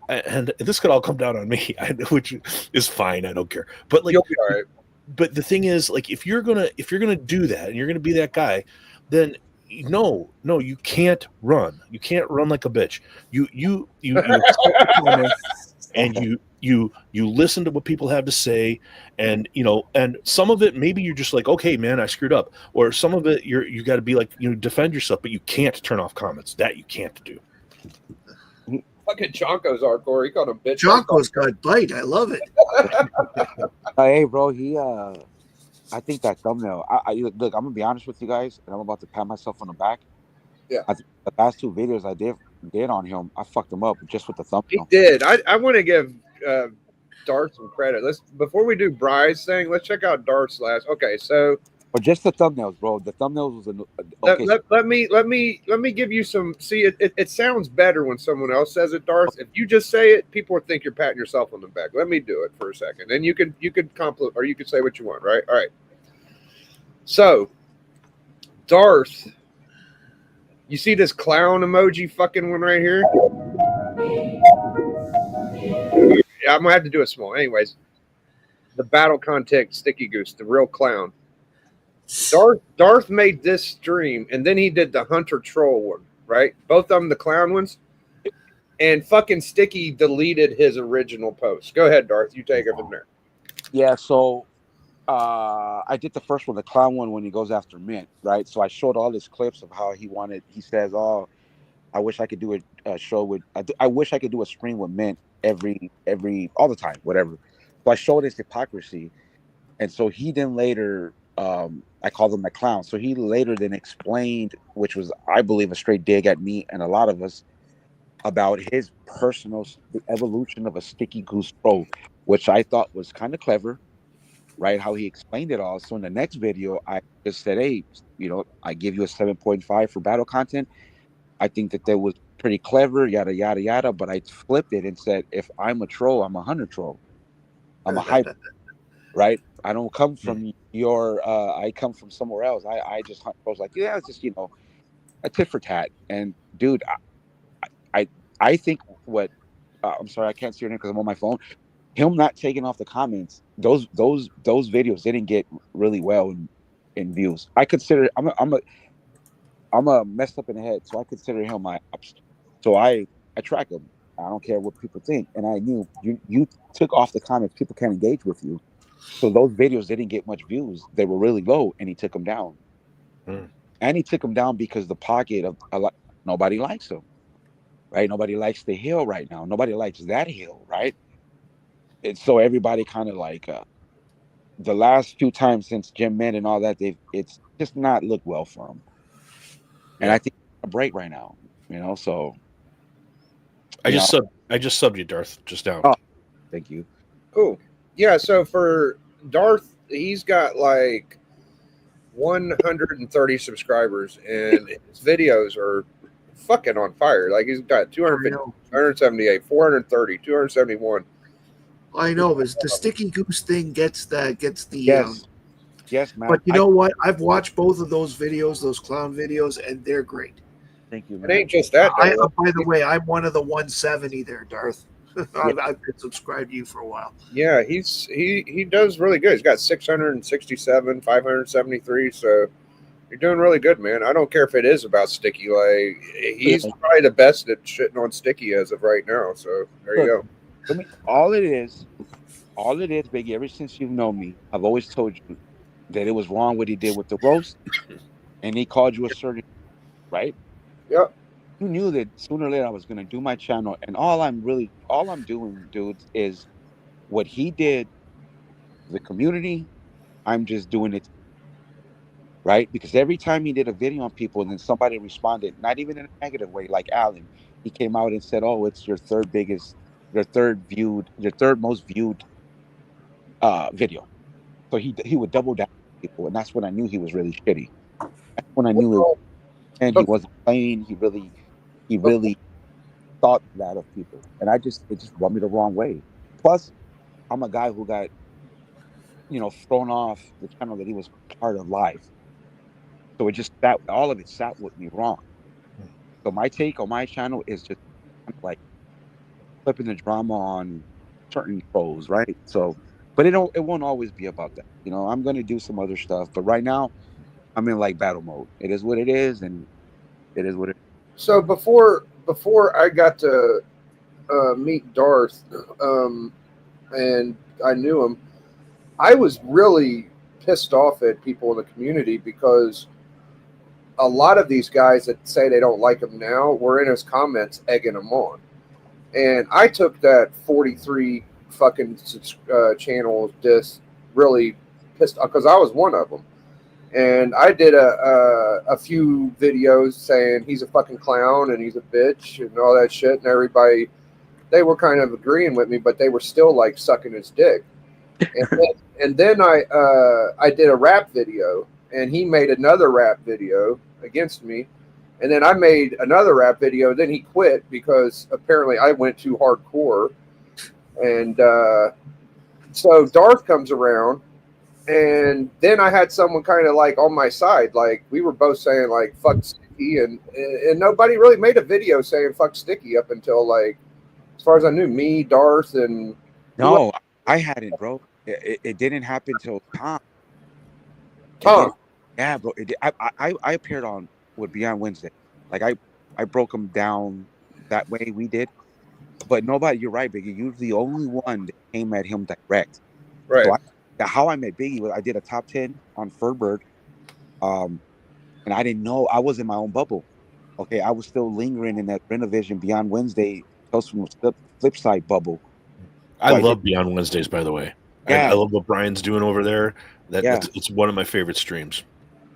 and this could all come down on me, which is fine. I don't care. But like, you'll be all right. But the thing is, like, if you're gonna do that and you're gonna be that guy, then no, you can't run. You can't run like a bitch. You and you listen to what people have to say, and and some of it maybe you're just like, okay, man, I screwed up, or some of it you got to be like, defend yourself, but you can't turn off comments. That you can't do. Fucking Chonko's hardcore. He called him bitch. Chonko's got bite. I love it. Hey, bro, I think that thumbnail. I look. I'm gonna be honest with you guys, and I'm about to pat myself on the back. Yeah. The last two videos I did on him, I fucked him up just with the thumbnail. He did. I want to give Darth some credit. Before we do Bry's thing, let's check out Darth's last. Okay, so. Or just the thumbnails, bro. The thumbnails was okay. Let me give you some. See, it sounds better when someone else says it, Darth. If you just say it, people would think you're patting yourself on the back. Let me do it for a second, and you could compliment, or you could say what you want, right? All right. So, Darth, you see this clown emoji fucking one right here? Yeah, I'm gonna have to do it small. Anyways, the battle content Sticky Goose, the real clown. Darth made this stream, and then he did the Hunter Troll one, right? Both of them the clown ones. And fucking Sticky deleted his original post. Go ahead, Darth. You take it from there. Yeah, so I did the first one, the clown one, when he goes after Mint, right? So I showed all his clips of how he says, oh, I wish I could do a show with, I wish I could do a stream with Mint all the time, whatever. So I showed his hypocrisy. And so he then later, I called him a clown. So he later then explained, which was, I believe, a straight dig at me and a lot of us, about his personal, the evolution of a Sticky Goose troll, which I thought was kind of clever, right? How he explained it all. So in the next video, I just said, hey, I give you a 7.5 for battle content. I think that was pretty clever, yada, yada, yada. But I flipped it and said, if I'm a troll, I'm a hunter troll. I'm a hyper, right? I don't come from your. I come from somewhere else. I just hunt pros. Like, yeah, it's just a tit for tat. And dude, I I think what. I'm sorry, I can't see your name because I'm on my phone. Him not taking off the comments. Those videos didn't get really well in views. I consider I'm a messed up in the head, so I consider him my ops. So I track him. I don't care what people think, and I knew you took off the comments. People can't engage with you, so those videos didn't get much views. They were really low, and he took them down. And he took them down because the pocket of a lot. Nobody likes him, right? Nobody likes the hill right now. Nobody likes that hill, right? And so everybody kind of like the last few times since Jim Med and all that, it's just not looked well for him. And I think a break right now, So I just subbed you, Darth, just now. Oh, thank you. Cool. Yeah. So for Darth, he's got like 130 subscribers, and his videos are fucking on fire. Like he's got 250, 278, 430, 271. I know, but the sticky goose thing gets the Yes, man. But you know what? I've watched both of those videos, those clown videos, and they're great. Thank you, man. It ain't just that. By the way, I'm one of the 170 there, Darth. I've been subscribed to you for a while. Yeah, he does really good. He's got 667, 573. So you're doing really good, man. I don't care if it is about Sticky. Like he's probably the best at shitting on Sticky as of right now. So there you go. I mean, all it is, Biggie. Ever since you've known me, I've always told you that it was wrong what he did with the roast, and he called you a certain, right? Yep. You knew that sooner or later I was gonna do my channel, and all I'm doing, dudes, is what he did. The community, I'm just doing it, right? Because every time he did a video on people, and then somebody responded, not even in a negative way, like Alan, he came out and said, "Oh, it's your third most viewed video." So he would double down on people, and that's when I knew he was really shitty. That's when I knew it, and he wasn't playing. He really thought that of people, and it just rubbed me the wrong way. Plus, I'm a guy who got thrown off the channel that he was part of live, so it just all of it sat with me wrong. So my take on my channel is just kind of like flipping the drama on certain pros, right? So, but it won't always be about that. I'm gonna do some other stuff, but right now I'm in like battle mode. It is what it is, and it is what it is. So before I got to meet Darth, and I knew him, I was really pissed off at people in the community because a lot of these guys that say they don't like him now were in his comments egging him on. And I took that 43 fucking channels just really pissed off because I was one of them. And I did a few videos saying he's a fucking clown and he's a bitch and all that shit. And everybody, they were kind of agreeing with me, but they were still like sucking his dick. And then I did a rap video, and he made another rap video against me. And then I made another rap video. Then he quit because apparently I went too hardcore. And so Darth comes around, and then I had someone kind of like on my side. Like we were both saying like fuck Sticky, and nobody really made a video saying fuck Sticky up until like, as far as I knew, me, Darth, and no, I hadn't, bro. It didn't happen till Tom. Yeah, bro. I appeared on with Beyond Wednesday. Like I broke him down that way we did. But nobody, you're right, Biggie. You're the only one that came at him direct. Right. So how I met Biggie was I did a top 10 on Furbird. And I didn't know, I was in my own bubble. Okay, I was still lingering in that Renovision Beyond Wednesday Tales from the Flip Side bubble. I love Beyond Wednesdays, by the way. Yeah. I love what Brian's doing over there. It's one of my favorite streams.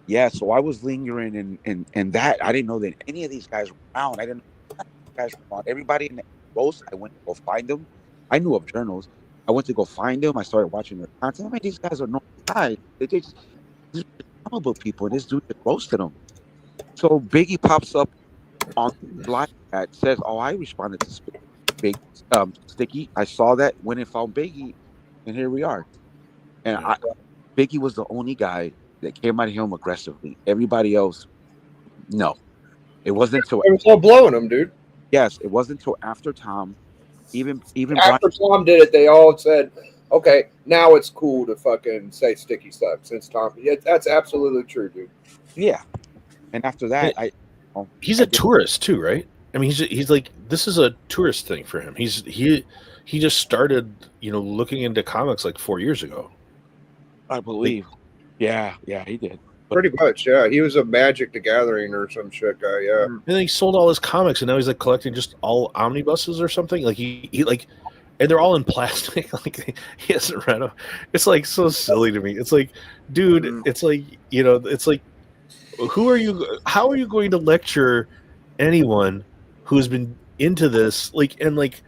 Yeah, so I was lingering in that. I didn't know that any of these guys were around. I didn't know these guys were around. Everybody in the post, I went to go find them. I knew of journals. I went to go find them. I started watching their content. I mean, these guys are normal guys. They just comic book people, and this dude just roasted them. So Biggie pops up on the live that says, "Oh, I responded to Sticky. I saw that, went and found Biggie, and here we are." And Yeah. Biggie was the only guy that came out of him aggressively. Everybody else, no. It wasn't until It was all blowing them, dude. it wasn't until after Tom, even Brian. After Tom did it, they all said, "Okay, now it's cool to fucking say sticky stuff." Since Tom, yeah, that's absolutely true, dude. Yeah. And after that, He's a tourist too, right? I mean, he's like, this is a tourist thing for him. He just started, looking into comics like 4 years ago. I believe. Yeah, he did. Pretty much, yeah. He was a Magic the Gathering or some shit guy, yeah. And then he sold all his comics, and now he's like collecting just all omnibuses or something. Like he like, and they're all in plastic. Like he hasn't read them. It's like so silly to me. It's like, dude, it's like it's like, who are you? How are you going to lecture anyone who's been into this? Like, and like,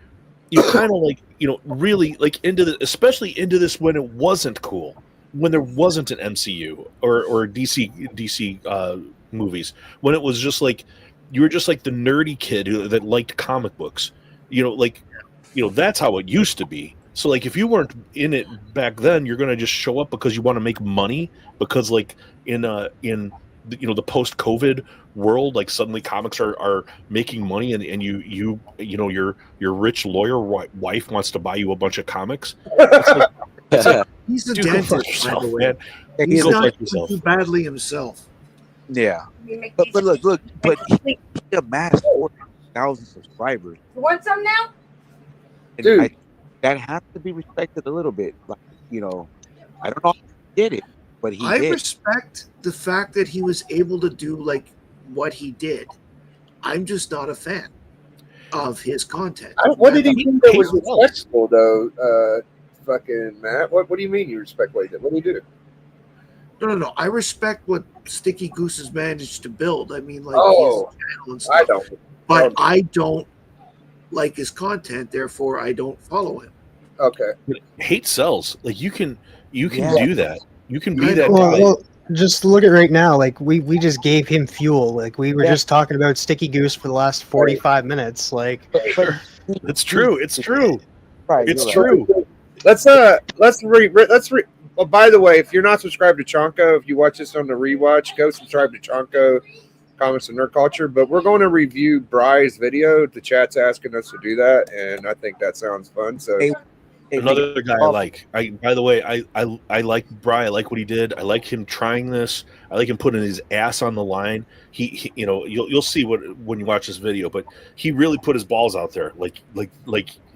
you kind of like, really like into this, especially into this when it wasn't cool, when there wasn't an MCU or DC movies, when it was just like you were just like the nerdy kid that liked comic books, that's how it used to be. So like if you weren't in it back then, you're gonna just show up because you want to make money, because like in the post-COVID world, like suddenly comics are making money, and your rich lawyer wife wants to buy you a bunch of comics. It's like, He's a dude, go fuck dentist, by yourself, the way. man. He's Go not fuck doing yourself. too badly himself. Yeah. But look, but he amassed 40,000 subscribers. You want some now? And Dude. that has to be respected a little bit. Like, I don't know if he did it, but he I did. respect the fact that he was able to do like what he did. I'm just not a fan of his content. What did he do that was He hates respectable, though? Fucking Matt. What do you mean you respect what he did? What did he do? No. I respect what Sticky Goose has managed to build. I mean, like Oh, his channel and stuff. I don't. But I don't like his content, therefore I don't follow him. Okay. Hate sells. Like you can Yeah. do that. You can be I that know. guy. Well, just look at right now. Like we just gave him fuel. Like we were Yeah. just talking about Sticky Goose for the last 45 minutes. Like It's true. It's true. Right, It's you're right. true. Let's well, by the way, if you're not subscribed to Chonko, if you watch this on the rewatch, go subscribe to Chonko Comics and Nerd Culture. But we're going to review Bry's video. The chat's asking us to do that, and I think that sounds fun. So Hey, Another guy I like. By the way, I like Bry. I like what he did. I like him trying this. I like him putting his ass on the line. He you'll see when you watch this video, but he really put his balls out there. Like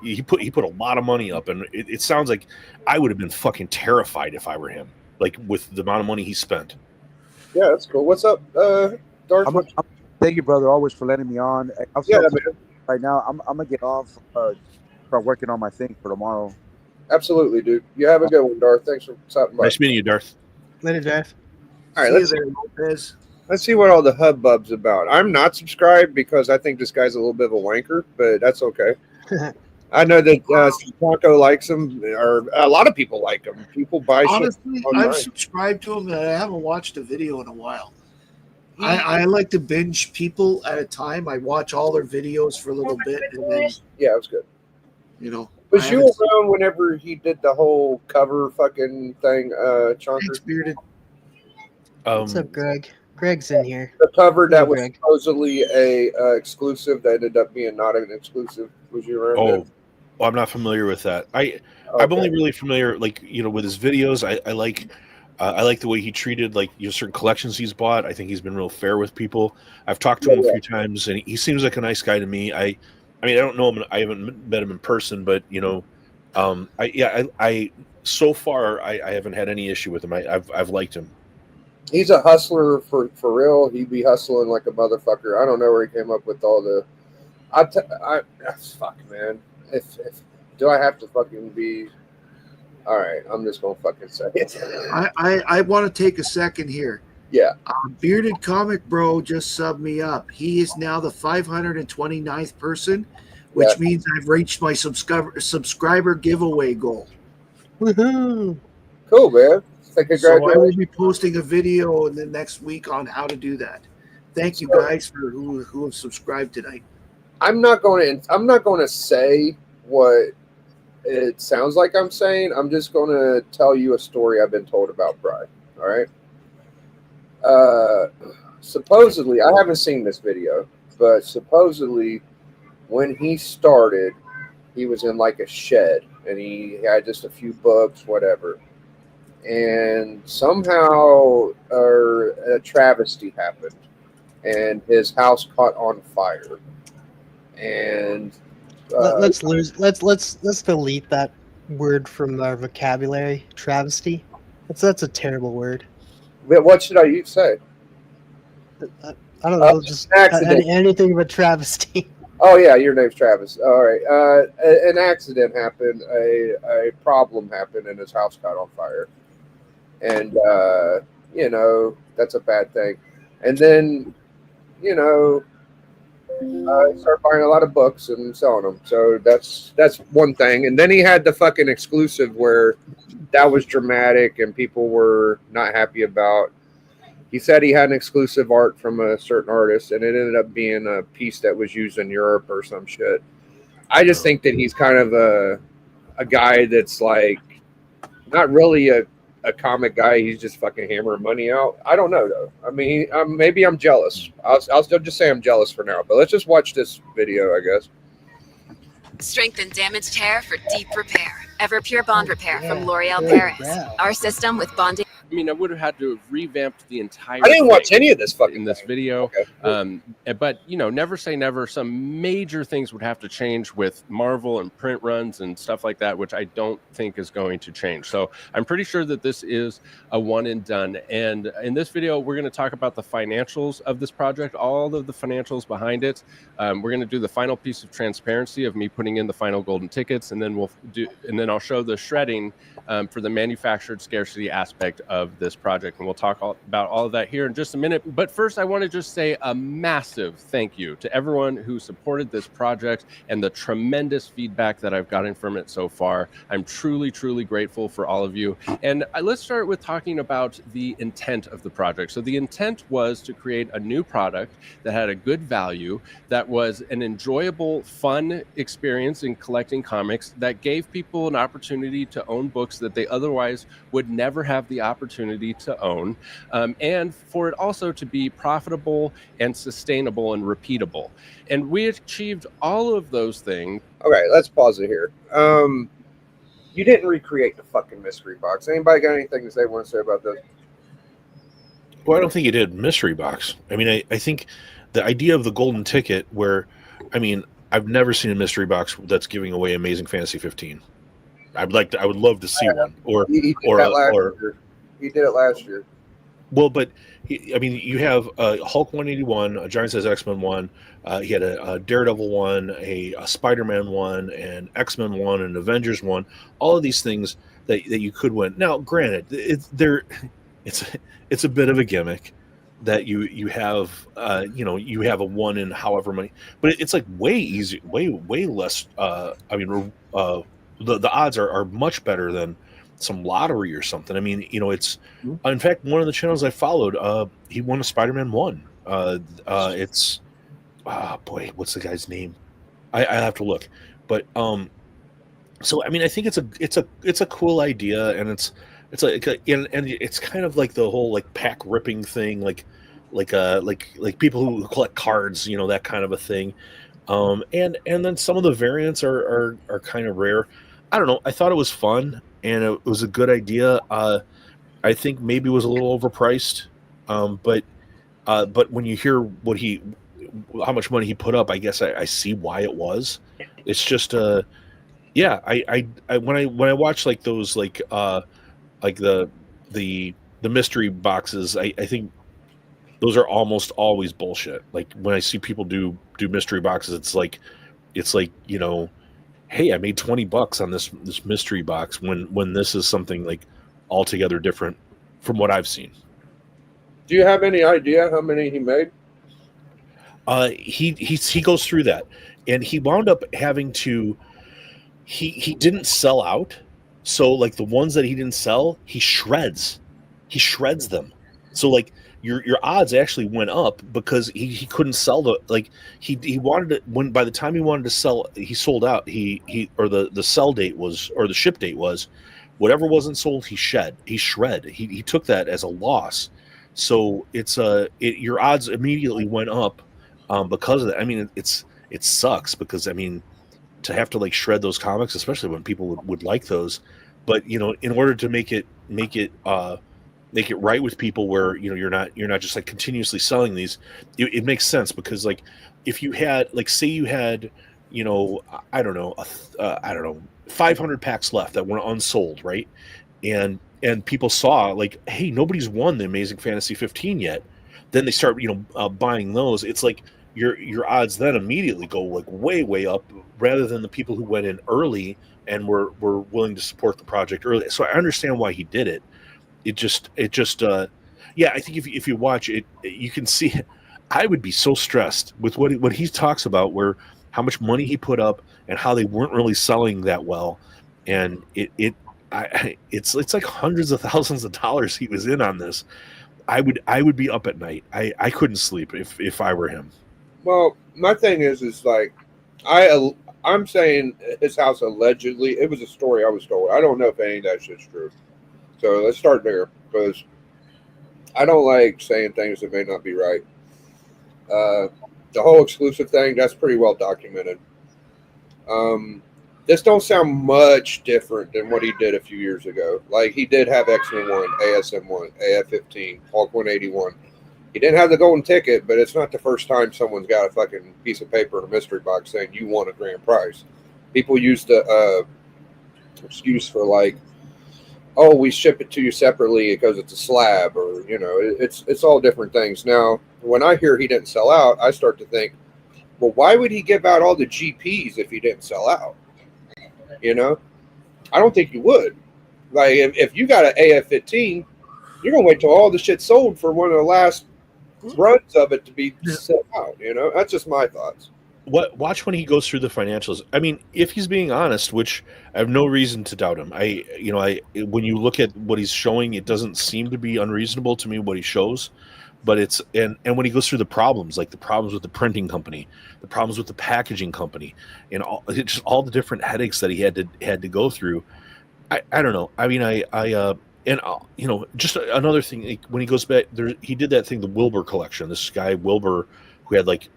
he put a lot of money up, and it sounds like I would have been fucking terrified if I were him. Like with the amount of money he spent. yeah, that's cool. What's up, Darth? Thank you, brother, always for letting me on. I'm Yeah, so man. right now. I'm gonna get off. Start working on my thing for tomorrow. Absolutely, dude. You have a good one, Darth. Thanks for stopping by. Nice meeting you, Darth. later, Jeff. All right, See you let's there, Lopez. see what all the hubbub's about. I'm not subscribed because I think this guy's a little bit of a wanker, but that's okay. I know that Chonko likes him, or a lot of people like him. People buy shit. Honestly, online. I've subscribed to him and I haven't watched a video in a while. I like to binge people at a time. I watch all their videos for a little bit and then, Yeah, it was good. Was I you haven't- around whenever he did the whole cover fucking thing, Chonker? Thanks, Bearded. What's up, Greg? Greg's in here. The cover that Hey, was Greg. supposedly a exclusive that ended up being not an exclusive. Was you around? Oh, then? I'm not familiar with that. I'm Okay. only really familiar, like with his videos. I like the way he treated certain collections he's bought. I think he's been real fair with people. I've talked to him a few times, and he seems like a nice guy to me. I don't know him. I haven't met him in person, but I so far I haven't had any issue with him. I've liked him. He's a hustler for real. He'd be hustling like a motherfucker. I don't know where he came up with all the. Fuck, man. If do I have to fucking be? All right, I'm just gonna fucking say it. I want to take a second here. Yeah. Bearded Comic Bro just subbed me up. He is now the 529th person, which Yeah. means I've reached my subscriber giveaway goal. Woohoo! Cool, man. So I Congratulations. will be posting a video in the next week on how to do that. Thank you guys for who have subscribed tonight. I'm not going to say what it sounds like I'm saying, I'm just going to tell you a story I've been told about Bry. All right. Supposedly, I haven't seen this video, but supposedly, when he started, he was in like a shed and he had just a few books, whatever. And somehow a travesty happened and his house caught on fire. And let's delete that word from our vocabulary. Travesty. That's a terrible word. what should I say? I don't know. Just accident. Anything but travesty. Oh yeah, your name's Travis. All right. An accident happened. A problem happened, and his house caught on fire. And that's a bad thing. And then, he started buying a lot of books and selling them. So that's one thing. And then he had the fucking exclusive where that was dramatic and people were not happy about. He said he had an exclusive art from a certain artist, and it ended up being a piece that was used in Europe or some shit. I just think that he's kind of a guy that's like not really a comic guy. He's just fucking hammering money out. I don't know though. I mean, maybe I'm jealous. I'll still just say I'm jealous for now. But let's just watch this video, I guess. Strengthen damaged hair for deep repair. Everpure Bond Repair from L'Oreal Holy Paris. crap. Our system with bonding. I mean, I would have had to have revamped the entire. I didn't watch thing any of this fucking in this thing. video. Okay. But never say never. Some major things would have to change with Marvel and print runs and stuff like that, which I don't think is going to change. So I'm pretty sure that this is a one and done. And in this video, we're going to talk about the financials of this project, all of the financials behind it. We're going to do the final piece of transparency of me putting in the final golden tickets, and then then I'll show the shredding for the manufactured scarcity aspect of this project, and we'll talk about all of that here in just a minute. But first, I want to just say a massive thank you to everyone who supported this project and the tremendous feedback that I've gotten from it so far. I'm truly, truly grateful for all of you. And let's start with talking about the intent of the project. So the intent was to create a new product that had a good value, that was an enjoyable, fun experience in collecting comics, that gave people an opportunity to own books that they otherwise would never have the opportunity to own, and for it also to be profitable and sustainable and repeatable. And we achieved all of those things. Okay, let's pause it here. You didn't recreate the fucking mystery box. Anybody got anything they want to say about this? Well, I don't think he did mystery box. I mean, I think the idea of the golden ticket, where, I mean, I've never seen a mystery box that's giving away Amazing Fantasy 15. I would love to see one, or He did it last year. Well, but you have a Hulk 181, a Giant Size X-Men one. He had a Daredevil one, a Spider-Man one, an X-Men one, an Avengers one. All of these things that you could win. Now, granted, it's a bit of a gimmick that you have you have a one in however many, but it's like way easy, way less. The odds are much better than some lottery or something. I mean, it's in fact one of the channels I followed. He won a Spider-Man one. It's what's the guy's name? I have to look, but so I mean, I think it's a cool idea, and it's like and it's kind of like the whole like pack ripping thing, like people who collect cards, that kind of a thing. And then some of the variants are kind of rare. I don't know. I thought it was fun and it was a good idea. I think maybe it was a little overpriced. But when you hear how much money he put up, I guess I see why it was. It's just yeah. I when I watch like those like the mystery boxes, I think those are almost always bullshit. Like when I see people do mystery boxes, it's like hey, I made $20 on this mystery box when this is something like altogether different from what I've seen. Do you have any idea how many he made? He goes through that, and he wound up having to. He didn't sell out, so like the ones that he didn't sell, he shreds them. So like your odds actually went up because he couldn't sell he wanted to, when by the time he wanted to sell, he sold out. He or the sell date was, or the ship date was, whatever wasn't sold, he shred. He took that as a loss. So your odds immediately went up because of that. I mean, it sucks because, I mean, to have to like shred those comics, especially when people would like those, but you know, in order to make it right with people, where you know you're not just like continuously selling these, it makes sense, because like if you had, like, say you had, you know, I don't know 500 packs left that were unsold, right? And people saw like, hey, nobody's won the Amazing Fantasy 15 yet. Then they start, you know, buying those. It's like your odds then immediately go like way up, rather than the people who went in early and were willing to support the project early. So I understand why he did it. It just yeah, I think if you watch it, you can see I would be so stressed with what he talks about, where how much money he put up and how they weren't really selling that well, and it's like hundreds of thousands of dollars he was in on this. I would be up at night. I couldn't sleep if I were him. Well, my thing is like, I'm saying his house allegedly, it was a story I was told. I don't know if any of that shit's true. So let's start there, because I don't like saying things that may not be right. The whole exclusive thing, that's pretty well documented. This don't sound much different than what he did a few years ago. Like, he did have X-Men 1, ASM 1, AF-15, Hulk 181. He didn't have the golden ticket, but it's not the first time someone's got a fucking piece of paper in a mystery box saying you won a grand prize. People use the excuse for like, oh, we ship it to you separately because it's a slab, or, you know, it's all different things. Now, when I hear he didn't sell out, I start to think, well, why would he give out all the GPs if he didn't sell out? You know, I don't think you would. Like, if you got an AF-15, you're gonna wait till all the shit sold for one of the last runs of it to be sent out. You know, that's just my thoughts. Watch when he goes through the financials. I mean, if he's being honest, which I have no reason to doubt him. When you look at what he's showing, it doesn't seem to be unreasonable to me what he shows. But it's and when he goes through the problems, like the problems with the printing company, the problems with the packaging company, and all the different headaches that he had to go through. I don't know. I mean, you know, just another thing, like when he goes back there, he did that thing, the Wilbur collection. This guy Wilbur, who had like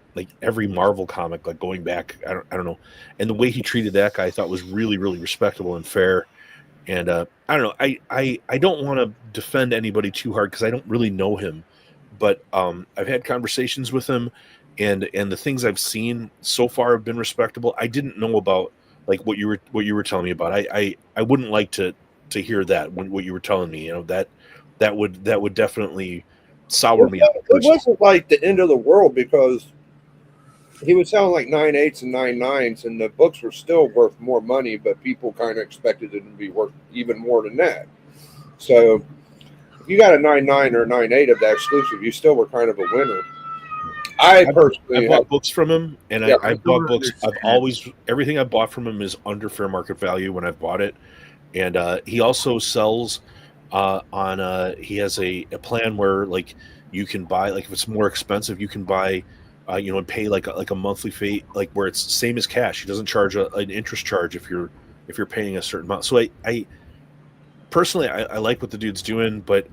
every Marvel comic, like going back, I don't know, and the way he treated that guy, I thought was really, really respectable and fair. And I don't know, I don't want to defend anybody too hard because I don't really know him, but I've had conversations with him, and the things I've seen so far have been respectable. I didn't know about like what you were telling me about. I wouldn't like to hear that when what you were telling me. You know, that would definitely sour me. It wasn't like the end of the world, because he was selling like 9.8s and 9.9s, and the books were still worth more money, but people kind of expected it to be worth even more than that. So if you got a 9.9 or 9.8 of that exclusive, you still were kind of a winner. I bought books from him, and I bought books. Everything I bought from him is under fair market value when I've bought it. And he also sells he has a plan where like you can buy, like if it's more expensive, you can buy and pay like a monthly fee, like where it's same as cash. He doesn't charge an interest charge if you're paying a certain amount. So I personally I like what the dude's doing, but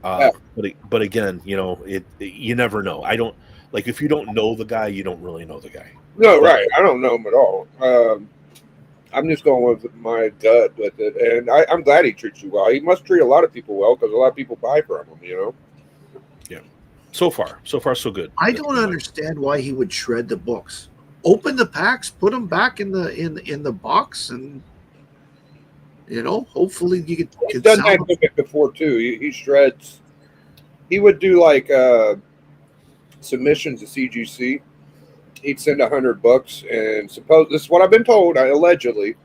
again, you know, you never know. I don't, like, if you don't know the guy, you don't really know the guy. No, right. I don't know him at all. I'm just going with my gut with it, and I'm glad he treats you well. He must treat a lot of people well, because a lot of people buy from him, you know? Yeah. So far, so good. I don't understand why he would shred the books. Open the packs, put them back in the box, and, you know, hopefully you could. He's done that before too. He shreds. He would do like submissions to CGC. He'd send 100 books, and this is what I've been told. Allegedly,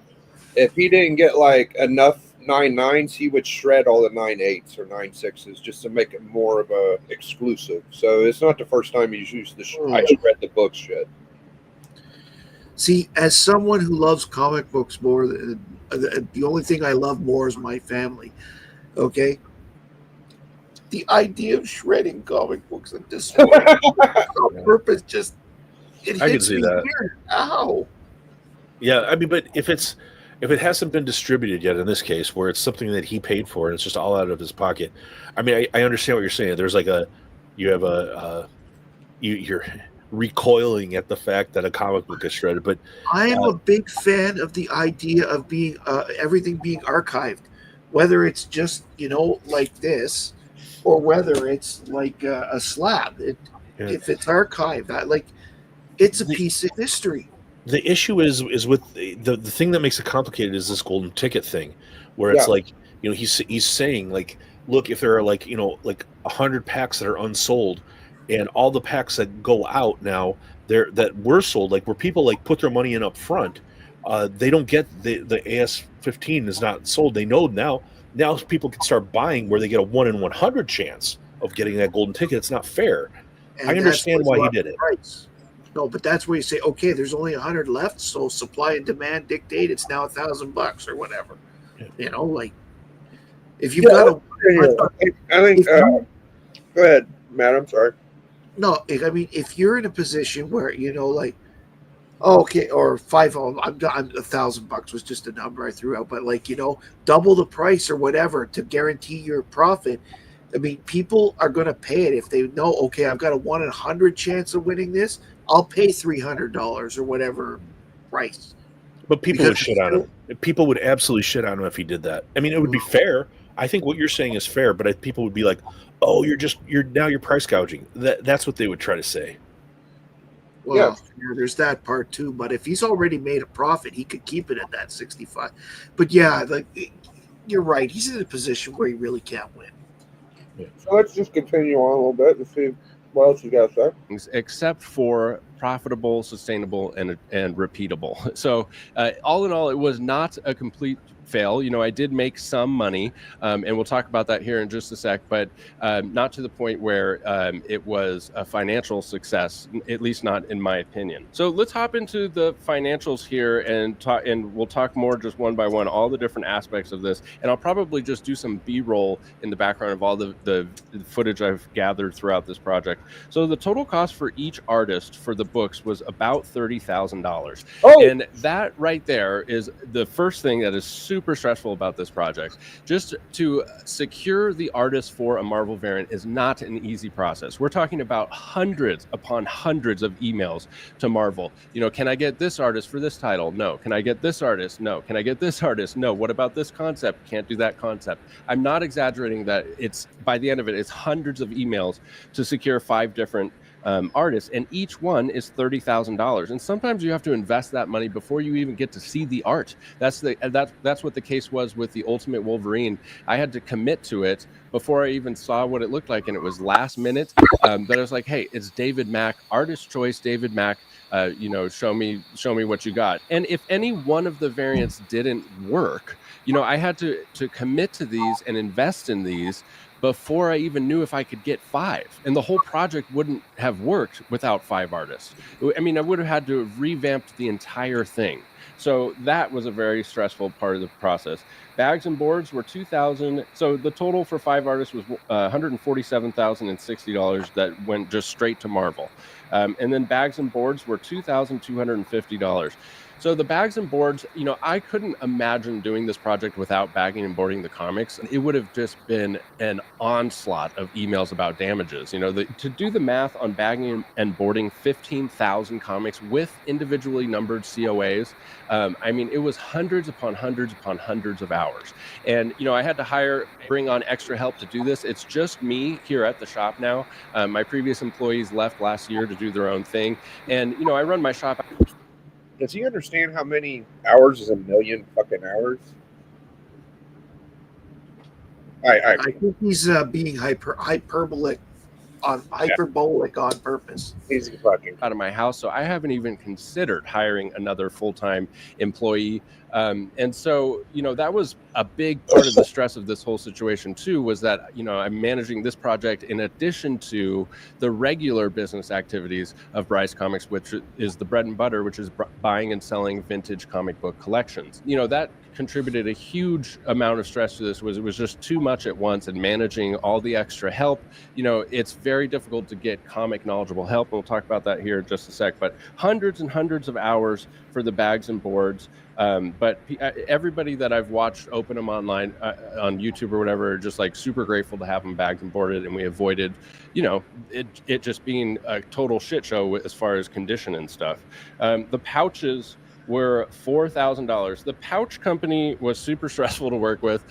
if he didn't get like enough 9.9s, he would shred all the 9.8s or 9.6s just to make it more of a exclusive. So it's not the first time he's used the I shred the books shit. See, as someone who loves comic books more, the only thing I love more is my family. Okay, the idea of shredding comic books and destroying them on purpose just it I can hits see me that. weird. Ow. Yeah, I mean, but if it hasn't been distributed yet, in this case, where it's something that he paid for and it's just all out of his pocket, I mean, I understand what you're saying. There's like you're recoiling at the fact that a comic book is shredded, but I am a big fan of the idea of being everything being archived, whether it's just like this, or whether it's like a slab. If it's archived, it's a piece of history. the issue is with the thing that makes it complicated is this golden ticket thing, where it's like he's saying like, look, if there are like 100 packs that are unsold, and all the packs that go out now that were sold, like where people like put their money in up front, they don't get the AS-15 is not sold. They know now people can start buying where they get a 1 in 100 chance of getting that golden ticket. It's not fair. And I understand why he did it. Price. No, but that's where you say, okay, there's only 100 left, so supply and demand dictate it's now $1,000 or whatever. Yeah. Like if you've got a, I think. Go ahead, Matt. I'm sorry. no, I mean, if you're in a position where okay, or I'm $1,000 was just a number I threw out, but double the price or whatever to guarantee your profit. I mean, people are going to pay it if they know, okay, I've got a 1 in 100 chance of winning this. I'll pay $300 or whatever price. But people would shit on him. People would absolutely shit on him if he did that. I mean, it would be fair. I think what you're saying is fair, but people would be like, "Oh, you're price gouging." That's what they would try to say. Well, yeah, there's that part too. But if he's already made a profit, he could keep it at that 65. But yeah, you're right. He's in a position where he really can't win. So let's just continue on a little bit and see what else you got to say. Except for profitable, sustainable, and repeatable. So all in all, it was not a complete fail. I did make some money, and we'll talk about that here in just a sec, but not to the point where it was a financial success, at least not in my opinion. So let's hop into the financials here and we'll talk more just one by one, all the different aspects of this. And I'll probably just do some B-roll in the background of all the footage I've gathered throughout this project. So the total cost for each artist for the books was about $30,000. Oh. And that right there is the first thing that is super stressful about this project. Just to secure the artist for a Marvel variant is not an easy process. We're talking about hundreds upon hundreds of emails to Marvel. Can I get this artist for this title? No. Can I get this artist? No. Can I get this artist? No. What about this concept? Can't do that concept. I'm not exaggerating that by the end of it's hundreds of emails to secure 5 different artists, and each one is $30,000. And sometimes you have to invest that money before you even get to see the art. That's what the case was with the Ultimate Wolverine. I had to commit to it before I even saw what it looked like, and it was last minute. That I was like, hey, it's David Mack, artist choice, David Mack. Show me what you got. And if any one of the variants didn't work, I had to commit to these and invest in these before I even knew if I could get 5. And the whole project wouldn't have worked without 5 artists. I mean, I would have had to have revamped the entire thing. So that was a very stressful part of the process. Bags and boards were $2,000. So the total for 5 artists was $147,060 that went just straight to Marvel. And then bags and boards were $2,250. So the bags and boards, I couldn't imagine doing this project without bagging and boarding the comics. It would have just been an onslaught of emails about damages. To do the math on bagging and boarding 15,000 comics with individually numbered COAs, it was hundreds upon hundreds upon hundreds of hours. And, I had to bring on extra help to do this. It's just me here at the shop now. My previous employees left last year to do their own thing. And, I run my shop. Does he understand how many hours is a million fucking hours? I think he's being hyperbolic on purpose. He's fucking out of my house, so I haven't even considered hiring another full-time employee. And so, that was a big part of the stress of this whole situation too, was that, I'm managing this project in addition to the regular business activities of Bryce Comics, which is the bread and butter, which is buying and selling vintage comic book collections. That contributed a huge amount of stress to this was it was just too much at once, and managing all the extra help. You know, it's very difficult to get comic knowledgeable help. We'll talk about that here in just a sec, but hundreds and hundreds of hours for the bags and boards. But everybody that I've watched open them online on YouTube or whatever are just like super grateful to have them bagged and boarded, and we avoided, you know, it just being a total shit show as far as condition and stuff. The pouches were $4,000. The pouch company was super stressful to work with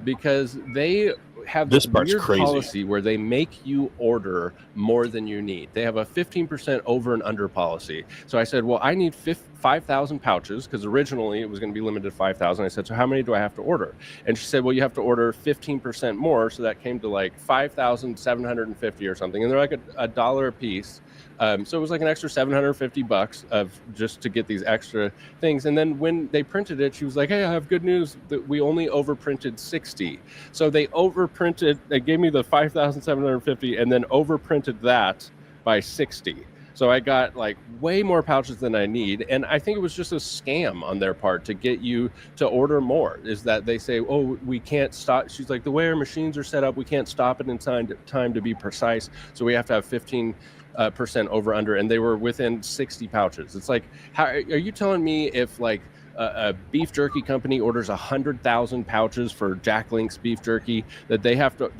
because they have this weird policy where they make you order more than you need. They have a 15% over and under policy. So I said, well, I need 5,000 pouches, because originally it was going to be limited to 5,000. I said, so how many do I have to order? And she said, well, you have to order 15% more. So that came to like 5,750 or something. And they're like a dollar a piece. So it was like an extra $750 of just to get these extra things. And then when they printed it, she was like, hey, I have good news that we only overprinted 60. So they overprinted, they gave me the 5,750 and then overprinted that by 60. So I got like way more pouches than I need. And I think it was just a scam on their part to get you to order more, is that they say, oh, we can't stop. She's like, the way our machines are set up, we can't stop it in time to be precise. So we have to have 15% over under, and they were within 60 pouches. It's like, how are you telling me if like a beef jerky company orders 100,000 pouches for Jack Link's beef jerky, that they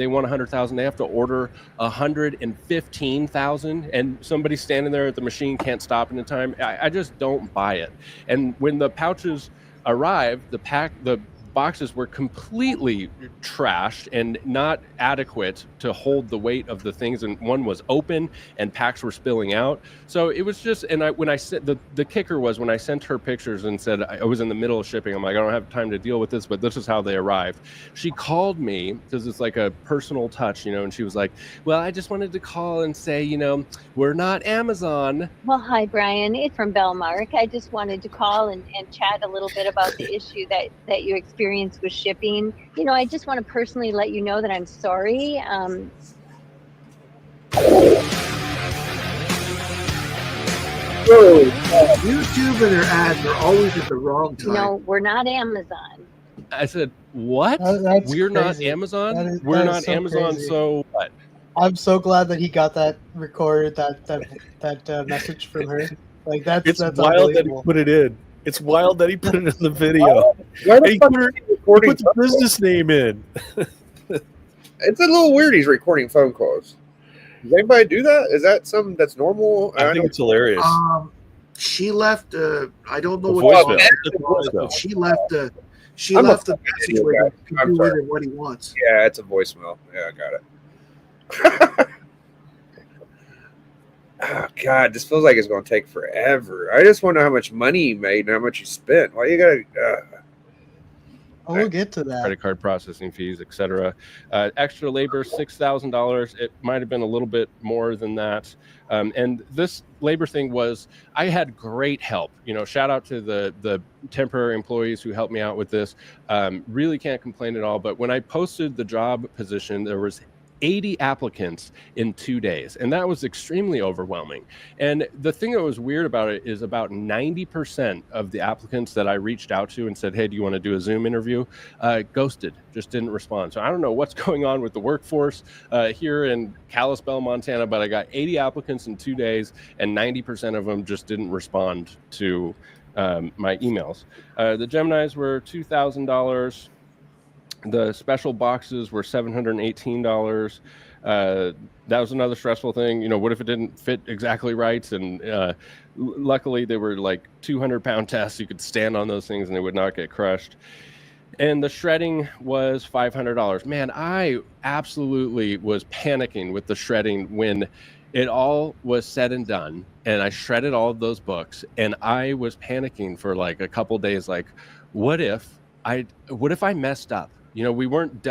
want 100,000, they have to order 115,000, and somebody standing there at the machine can't stop it in time? I just don't buy it. And when the pouches arrived, the boxes were completely trashed and not adequate to hold the weight of the things, and one was open and packs were spilling out. So it was just, and when I said, the kicker was when I sent her pictures and said I was in the middle of shipping, I'm like, I don't have time to deal with this, but this is how they arrived. She called me because it's like a personal touch, you know, and she was like, well, I just wanted to call and say, you know, we're not Amazon. Well, hi, Brian. It's from Bellmark. I just wanted to call and chat a little bit about the issue that you experienced with shipping. You know, I just want to personally let you know that I'm sorry. YouTube and their ads are always at the wrong time. No, we're not Amazon. I said, what? We're not Amazon? We're not so Amazon, crazy. So what? I'm so glad that he got that recorded, that message from her. Like that's wild that he put it in. It's wild that he put it in the video. And he put the business name in. It's a little weird he's recording phone calls. Does anybody do that? Is that something that's normal? I think it's hilarious. She left I don't know what she left the message where he can do with it what he wants. Yeah, it's a voicemail. Yeah, I got it. Oh God, this feels like it's going to take forever. I just want to know how much money you made and how much you spent. Why you gotta? We'll get to that. Credit card processing fees, etc. Extra labor, $6,000. It might have been a little bit more than that. And this labor thing was, I had great help. You know, shout out to the temporary employees who helped me out with this. Really can't complain at all. But when I posted the job position, there was 80 applicants in 2 days, and that was extremely overwhelming. And the thing that was weird about it is about 90% of the applicants that I reached out to and said, hey, do you want to do a Zoom interview, ghosted, just didn't respond. So I don't know what's going on with the workforce here in Kalispell, Montana, but I got 80 applicants in 2 days, and 90% of them just didn't respond to my emails. The Geminis were $2,000. The special boxes were $718. That was another stressful thing. You know, what if it didn't fit exactly right? And luckily, they were like 200-pound tests. You could stand on those things and they would not get crushed. And the shredding was $500. Man, I absolutely was panicking with the shredding when it all was said and done. And I shredded all of those books. And I was panicking for like a couple days. Like, what if I messed up? You know, we weren't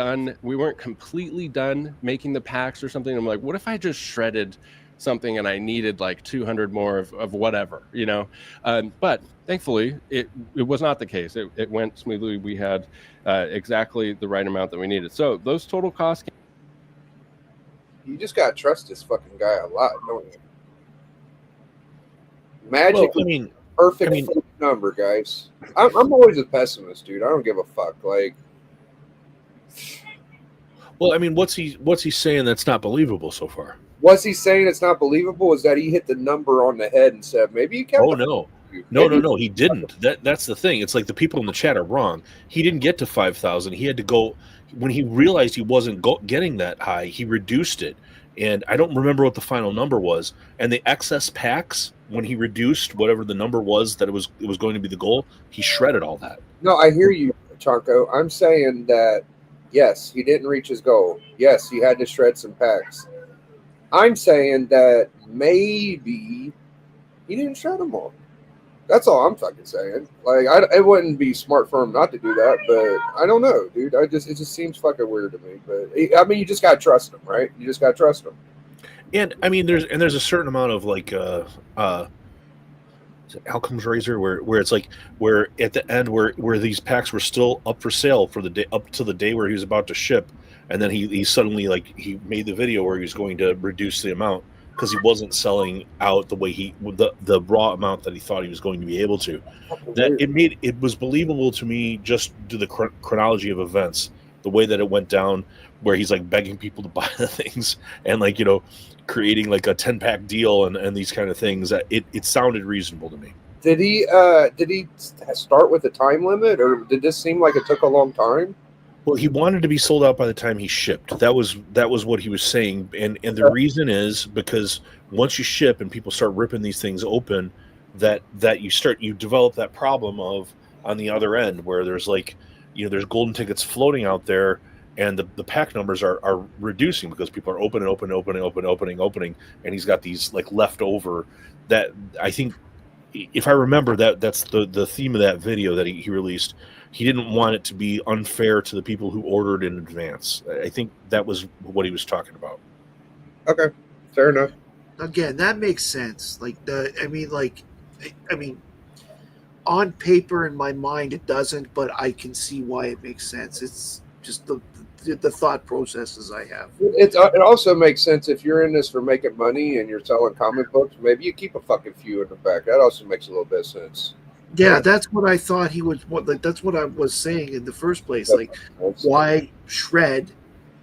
completely done making the packs or something. I'm like, what if I just shredded something and I needed like 200 more of whatever, you know? But thankfully, it was not the case. It went smoothly. We had exactly the right amount that we needed. So those total costs. You just got to trust this fucking guy a lot, don't you? Magic, perfect number, guys. I'm always a pessimist, dude. I don't give a fuck. Like, Well, I mean, what's he saying that's not believable so far? what's he saying? It's not believable. Is that he hit the number on the head and said maybe you kept? Oh no. No, he didn't. That's the thing. It's like the people in the chat are wrong. He didn't get to 5,000. He had to go when he realized he wasn't getting that high. He reduced it, and I don't remember what the final number was. And the excess packs, when he reduced whatever the number was that it was going to be the goal, he shredded all that. No, I hear you, Chanko. I'm saying that yes, he didn't reach his goal. Yes, he had to shred some packs. I'm saying that maybe he didn't shred them all. That's all I'm fucking saying. Like, it wouldn't be smart for him not to do that, but I don't know, dude. It just seems fucking weird to me. But I mean, you just gotta trust him, right? You just gotta trust him. And I mean, there's a certain amount of like Outcomes Razor where it's like where at the end where these packs were still up for sale for the day up to the day where he was about to ship, and then he suddenly like he made the video where he was going to reduce the amount because he wasn't selling out the way the raw amount that he thought he was going to be able to. That it was believable to me just to the chronology of events, the way that it went down, where he's like begging people to buy the things and like creating like a 10-pack deal and these kind of things. That it sounded reasonable to me. Did he start with a time limit, or did this seem like it took a long time? Well, he wanted to be sold out by the time he shipped. That was what he was saying, and the reason is because once you ship and people start ripping these things open, that you develop that problem of on the other end where there's like there's golden tickets floating out there, and the pack numbers are reducing because people are opening, and he's got these like leftover. That I think, if I remember, that's the theme of that video that he released. He didn't want it to be unfair to the people who ordered in advance. I think that was what he was talking about. Okay, fair enough. Again, that makes sense. On paper, in my mind, it doesn't, but I can see why it makes sense. It's just the thought processes I have. It also makes sense if you're in this for making money and you're selling comic books. Maybe you keep a fucking few in the back. That also makes a little bit of sense. Yeah, that's what I thought he would. That's what I was saying in the first place. Like, why shred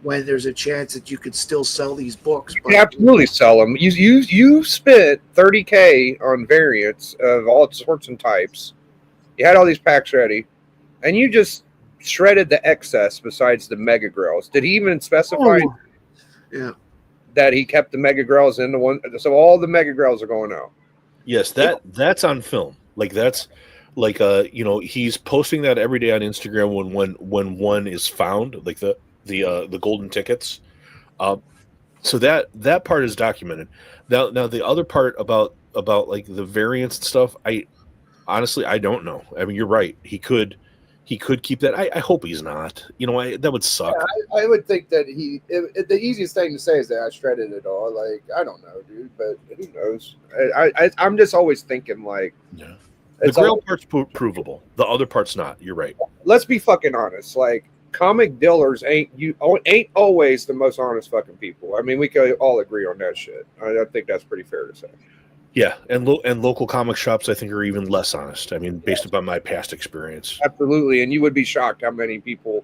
when there's a chance that you could still sell these books? You can absolutely sell them. You spent $30,000 on variants of all sorts and types. You had all these packs ready, and you just shredded the excess besides the Mega Grails. Did he even specify that he kept the Mega Grails in the one? So all the Mega Grails are going out. Yes, that's on film. Like that's like he's posting that every day on Instagram when one is found, like the golden tickets. So that part is documented. Now the other part about like the variants and stuff, I honestly don't know. I mean, you're right. He could keep that. I hope he's not. That would suck. Yeah, I would think that the easiest thing to say is that I shredded it all. Like, I don't know, dude, but who knows? I'm just always thinking like, yeah. The Grail part's provable. The other part's not. You're right. Let's be fucking honest. Like, comic dealers ain't always the most honest fucking people. I mean, we could all agree on that shit. I think that's pretty fair to say. Yeah, and local comic shops, I think, are even less honest. I mean, based upon my past experience. Absolutely, and you would be shocked how many people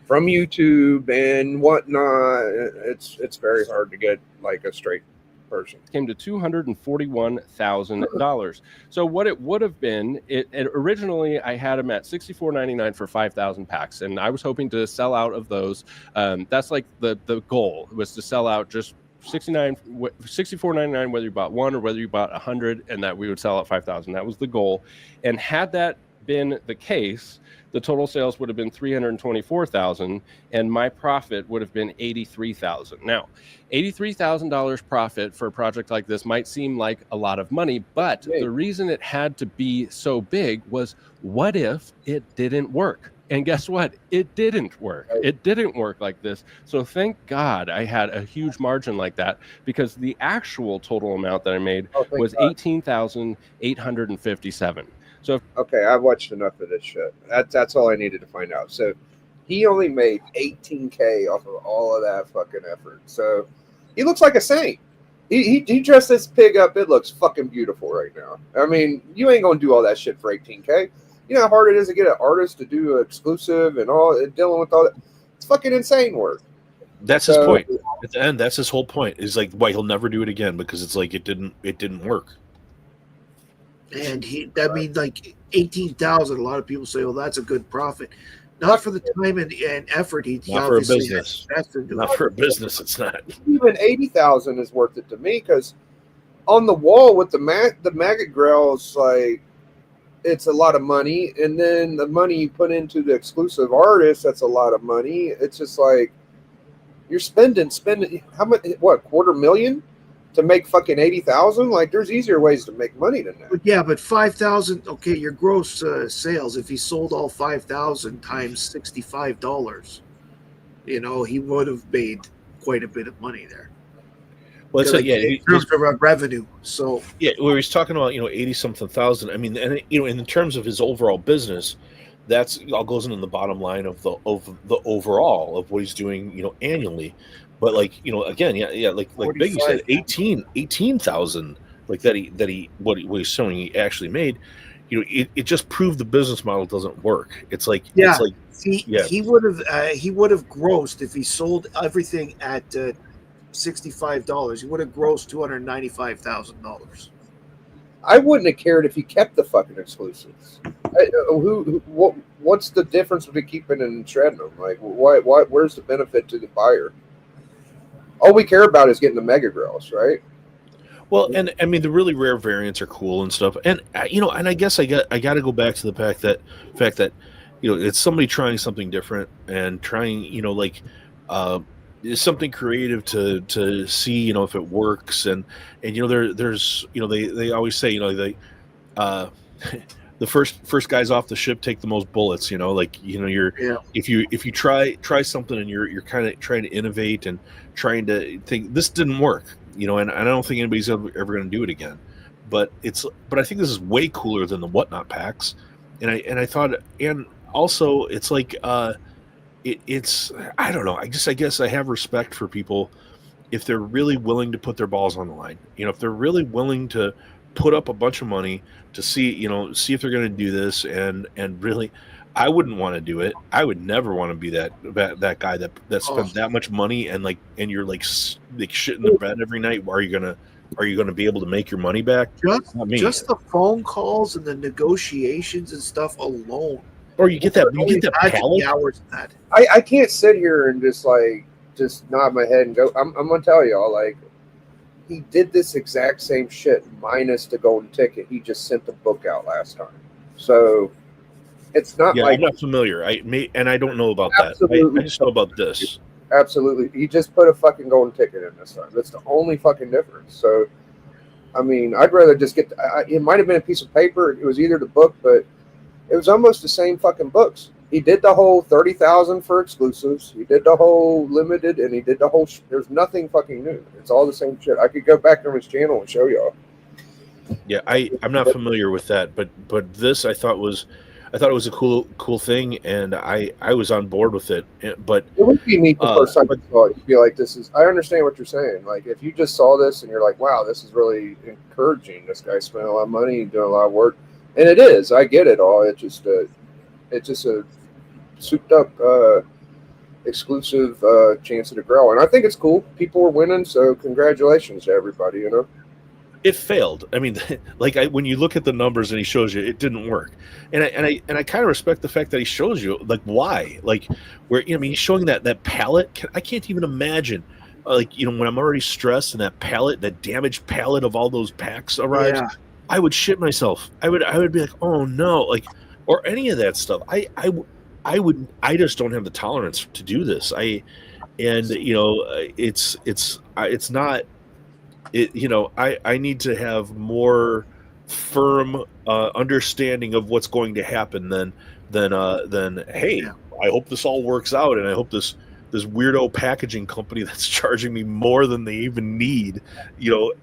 from YouTube and whatnot. It's very hard to get like a straight person. Came to $241,000. So what it would have been, it originally I had them at $64.99 for 5,000 packs, and I was hoping to sell out of those. That's like the goal was to sell out just $64.99 whether you bought one or whether you bought 100, and that we would sell at 5,000. That was the goal. And had that been the case, the total sales would have been $324,000, and my profit would have been $83,000. Now, $83,000 profit for a project like this might seem like a lot of money, but the reason it had to be so big was, what if it didn't work? And guess what? It didn't work. It didn't work like this. So thank God I had a huge margin like that, because the actual total amount that I made was $18,857. So okay, I've watched enough of this shit. That's all I needed to find out. So he only made $18,000 off of all of that fucking effort. So he looks like a saint. He dressed this pig up. It looks fucking beautiful right now. I mean, you ain't gonna do all that shit for $18K. You know how hard it is to get an artist to do an exclusive and all dealing with all that. It's fucking insane work. That's his point. At the end, that's his whole point. Is like why he'll never do it again because it's like it didn't work. And that means like 18,000. A lot of people say, "Well, that's a good profit." Not for the time and effort he Not for a obviously business. has to do. Not for a business, it's not. Even 80,000 is worth it to me because on the wall with the maggot grills, like it's a lot of money, and then the money you put into the exclusive artist, that's a lot of money. It's just like you're spending how much? What, $250,000 to make fucking 80,000? Like there's easier ways to make money than that. But yeah, but 5,000. Okay, your gross sales. If he sold all 5,000 times $65, he would have made quite a bit of money there. Well, it's like, yeah, in terms of revenue. So yeah, where he's talking about 80-something thousand. I mean, and in terms of his overall business, that's all goes into the bottom line of the overall of what he's doing annually. But like again, like Biggie said, 18,000 like that he what he's showing he actually made. It just proved the business model doesn't work. It's like yeah, it's like he would have grossed if he sold everything at $65. He would have grossed $295,000. I wouldn't have cared if he kept the fucking exclusives. What's the difference between keeping and shredding them? Like, where's the benefit to the buyer? All we care about is getting the mega grills, right? Well, and I mean the really rare variants are cool and stuff, and and I guess I got to go back to the fact that it's somebody trying something different and trying something creative to see if it works, and there's they always say the first guys off the ship take the most bullets. If you try something and you're kind of trying to innovate and trying to think this didn't work, and I don't think anybody's ever going to do it again. But I think this is way cooler than the Whatnot packs, and I thought, and also it's like it's I don't know. I guess I have respect for people if they're really willing to put their balls on the line. If they're really willing to put up a bunch of money to see if they're going to do this, and really, I wouldn't want to do it. I would never want to be that guy that spends that much money and you're like shit in the bed every night. Are you gonna be able to make your money back? Just the phone calls and the negotiations and stuff alone. Or you get that pallet. Hours in that. I can't sit here and just nod my head and go. I'm gonna tell y'all, like, he did this exact same shit minus the golden ticket. He just sent the book out last time, so it's not like I'm not familiar. I don't know about that. I just know about this. Absolutely, he just put a fucking golden ticket in this time. That's the only fucking difference. So, I mean, I'd rather just get. It might have been a piece of paper. It was either the book, but it was almost the same fucking books. He did the whole 30,000 for exclusives. He did the whole limited, and he did the whole. There's nothing fucking new. It's all the same shit. I could go back to his channel and show y'all. Yeah, I'm not familiar with that, but this I thought it was a cool thing, and I was on board with it. But it would be neat the first time you saw it. You'd be like, "This is." I understand what you're saying. Like, if you just saw this and you're like, "Wow, this is really encouraging." This guy spent a lot of money, doing a lot of work, and it is. I get it all. It's just a souped up exclusive chance at a grow, and I think it's cool. People are winning, so congratulations to everybody. It failed. I mean, when you look at the numbers and he shows you, it didn't work. And I kind of respect the fact that he shows you why, where he's showing that pallet. I can't even imagine, when I'm already stressed and that pallet, that damaged pallet of all those packs arrives, I would shit myself. I would be like, oh no, or any of that stuff. I just don't have the tolerance to do this. It's not. I need to have more firm understanding of what's going to happen than hey, I hope this all works out, and I hope this weirdo packaging company that's charging me more than they even need,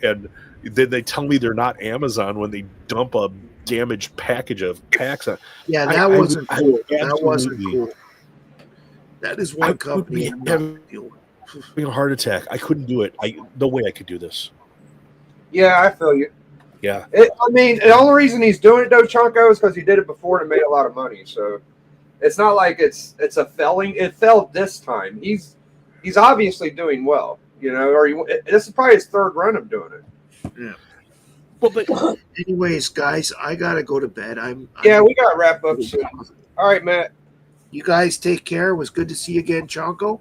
and then they tell me they're not Amazon when they dump a damaged package of packs. Yeah, that wasn't cool. That wasn't cool. That is one company I'm not dealing with. Having a heart attack. I couldn't do it. No way I could do this. Yeah, I feel you. Yeah. I mean, the only reason he's doing it though, Chunko, is because he did it before and it made a lot of money. So it's not like it's a failing. It failed this time. He's obviously doing well, you know. Or this is probably his third run of doing it. Yeah. Well, but Anyways, guys, I gotta go to bed. Yeah, we got to wrap up soon. All right, Matt. You guys take care. It was good to see you again, Chonko.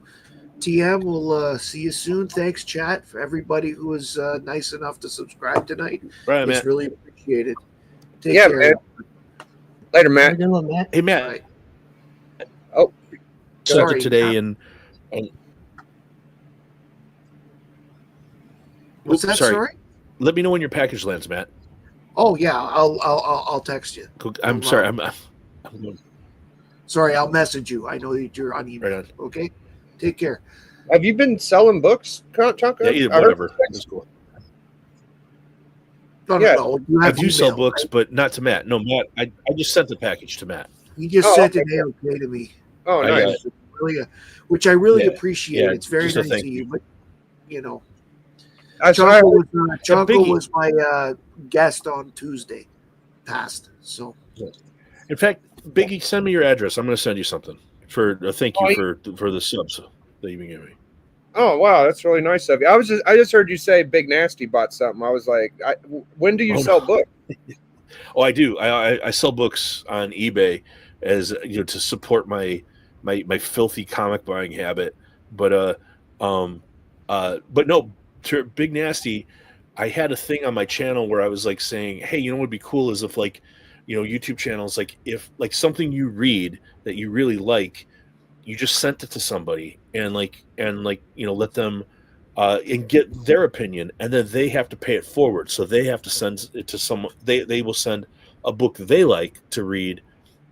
TM, we'll see you soon. Thanks, chat, for everybody who was nice enough to subscribe tonight. right, It's Matt. really appreciated. Take Yeah, care. man. Later, Matt. Matt. Hey, Matt. Bye. Oh, Sent sorry, it today, Matt. and What's that? Sorry. Let me know when your package lands, Matt. Oh yeah, I'll text you. I'm sorry. I'm Sorry, I'll message you. I know that you're on email. right on. Okay. Take care. have you been selling books, Chunko? Yeah, either I heard- whatever. It's cool. No, Yeah. no. You I have do sell email, books, right? but not to Matt. No, Matt. I just sent the package to Matt. You just Oh, sent okay. an okay to me. Oh, I nice. Really, which I really Yeah. appreciate. Yeah, It's very just a nice thank of you. But you know, That's what I Chonko heard. was, Chonko Biggie. was my guest on Tuesday past. So In fact, Biggie, send me your address. I'm going to send you something for a thank Oh, you for the subs that you've been giving me. Oh, wow, that's really nice of you. I just heard you say Big Nasty bought something. I was like, when do you Oh, sell no. books? Oh, I do. I sell books on eBay as to support my filthy comic buying habit. But no, to Big Nasty, I had a thing on my channel where I was like saying, hey, what would be cool is if YouTube channels, like if like something you read that you really like, you just sent it to somebody and let them and get their opinion, and then they have to pay it forward. So they have to send it to someone. They will send a book they like to read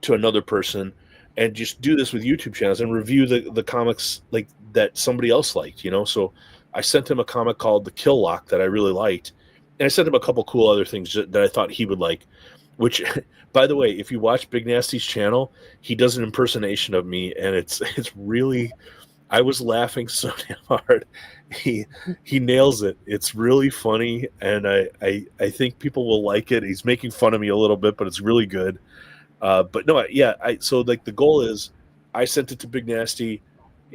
to another person, and just do this with YouTube channels and review the comics like that somebody else liked. So I sent him a comic called The Kill Lock that I really liked, and I sent him a couple cool other things that I thought he would like. Which, by the way, if you watch Big Nasty's channel, he does an impersonation of me, and it's really. I was laughing so damn hard. He nails it. It's really funny, and I think people will like it. He's making fun of me a little bit, but it's really good. But no, so like the goal is, I sent it to Big Nasty,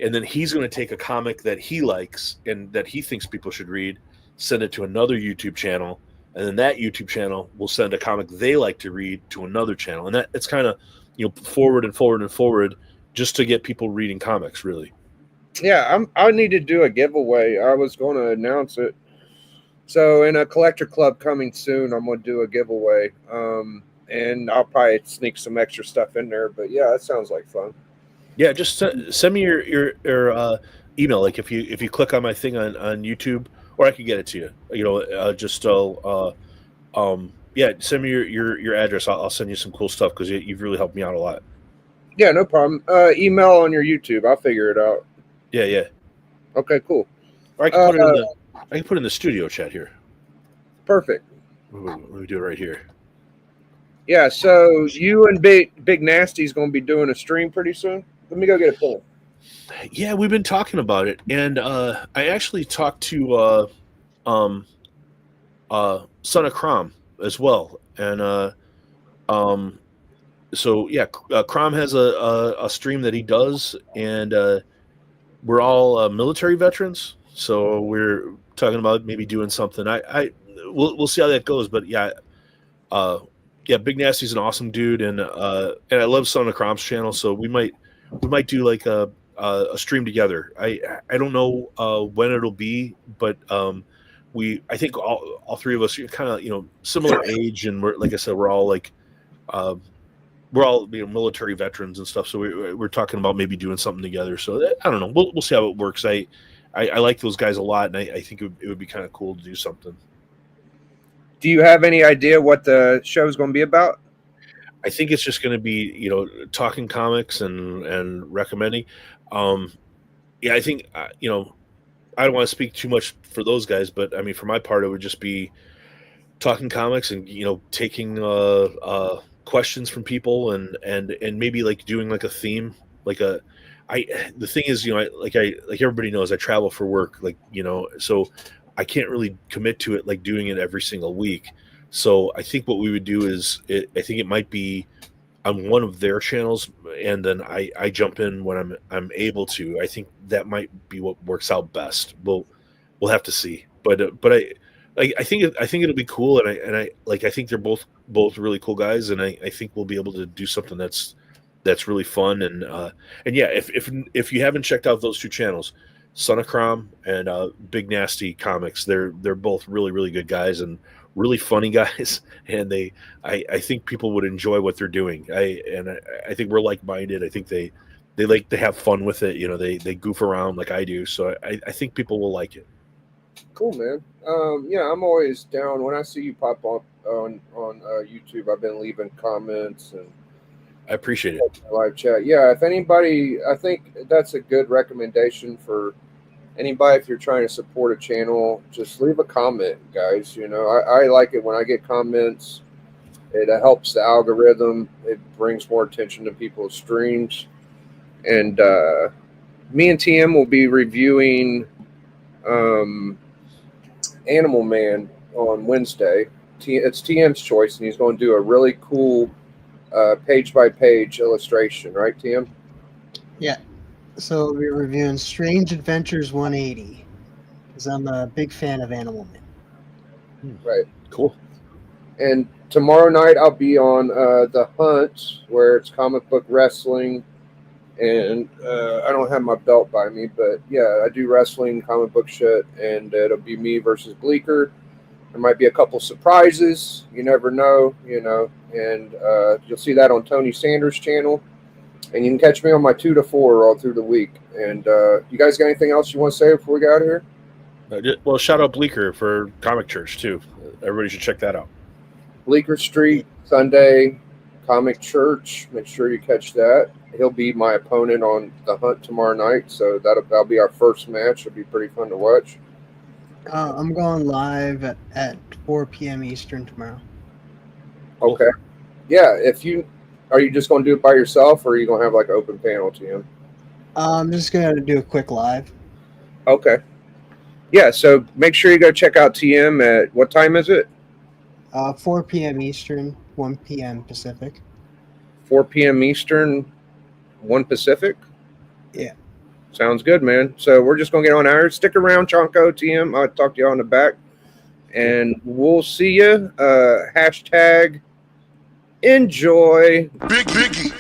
and then he's going to take a comic that he likes and that he thinks people should read, send it to another YouTube channel, and then that YouTube channel will send a comic they like to read to another channel, and that it's kind of forward and forward and forward, just to get people reading comics, really. Yeah, I need to do a giveaway. I was going to announce it. So in a collector club coming soon, I'm going to do a giveaway. And I'll probably sneak some extra stuff in there. But yeah, that sounds like fun. Yeah, just send me your email. Like if you click on my thing on YouTube, or I can get it to you. Send me your address. I'll send you some cool stuff because you've really helped me out a lot. Yeah, no problem. Email on your YouTube. I'll figure it out. Yeah. Okay, cool. Or I can put it in the studio chat here. Perfect. Let me do it right here. Yeah, so you and Big Nasty's going to be doing a stream pretty soon. Let me go get a pen. Yeah, we've been talking about it, and I actually talked to Son of Crom as well, and Crom has a stream that he does, and we're all military veterans, so we're talking about maybe doing something. We'll see how that goes, but Big Nasty's an awesome dude, and I love Son of Crom's channel, so we might do like a stream together. I don't know when it'll be, but I think all three of us are kind of similar age, and we're, like I said, we're all military veterans and stuff. So we're talking about maybe doing something together. So I don't know. We'll see how it works. I like those guys a lot, and I think it would be kind of cool to do something. Do you have any idea what the show is going to be about? I think it's just going to be, talking comics and recommending. I think, I don't want to speak too much for those guys, but I mean, for my part, it would just be talking comics and, taking questions from people and maybe like doing like a theme, the thing is, like everybody knows, I travel for work, so I can't really commit to it like doing it every single week. So I think what we would do is I think it might be on one of their channels, and then I jump in when I'm able to. I think that might be what works out best. We'll have to see. But I think it'll be cool, and I think they're both really cool guys, and I think we'll be able to do something that's really fun. And yeah, if you haven't checked out those two channels, Son of Crom and Big Nasty Comics, they're both really, really good guys and really funny guys, and I think people would enjoy what they're doing. I think we're like-minded. I think they like to have fun with it. You know, they goof around like I do, so I think people will like it. Cool, man. Yeah, I'm always down when I see you pop up on YouTube. I've been leaving comments and I appreciate it. Live chat. Yeah, if anybody, I think that's a good recommendation for anybody. If you're trying to support a channel, just leave a comment, guys. You know, I like it when I get comments. It helps the algorithm. It brings more attention to people's streams. And me and TM will be reviewing Animal Man on Wednesday. It's TM's choice, and he's going to do a really cool page by page illustration, right, TM? Yeah. So we're reviewing Strange Adventures 180 because I'm a big fan of Animal Man. Right. Cool. And tomorrow night I'll be on The Hunt, where it's comic book wrestling. And I don't have my belt by me, but yeah, I do wrestling, comic book shit, and it'll be me versus Bleeker. There might be a couple surprises. You never know, you know. And you'll see that on Tony Sanders' channel. And you can catch me on my 2 to 4 all through the week. And you guys got anything else you want to say before we get out of here? Well, shout out Bleeker for Comic Church, too. Everybody should check that out. Bleeker Street, Sunday, Comic Church. Make sure you catch that. He'll be my opponent on The Hunt tomorrow night. So that'll be our first match. It'll be pretty fun to watch. I'm going live at 4 p.m. Eastern tomorrow. Okay. Yeah, are you just going to do it by yourself, or are you going to have like an open panel, TM? I'm just going to do a quick live. Okay. Yeah, so make sure you go check out TM at, what time is it? 4 p.m. Eastern, 1 p.m. Pacific. 4 p.m. Eastern, 1 Pacific? Yeah. Sounds good, man. So we're just going to get on out. Stick around, Chonko, TM. I'll talk to you on the back. And we'll see you. Hashtag enjoy. Big Biggie.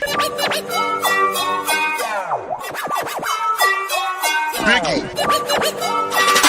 Biggie.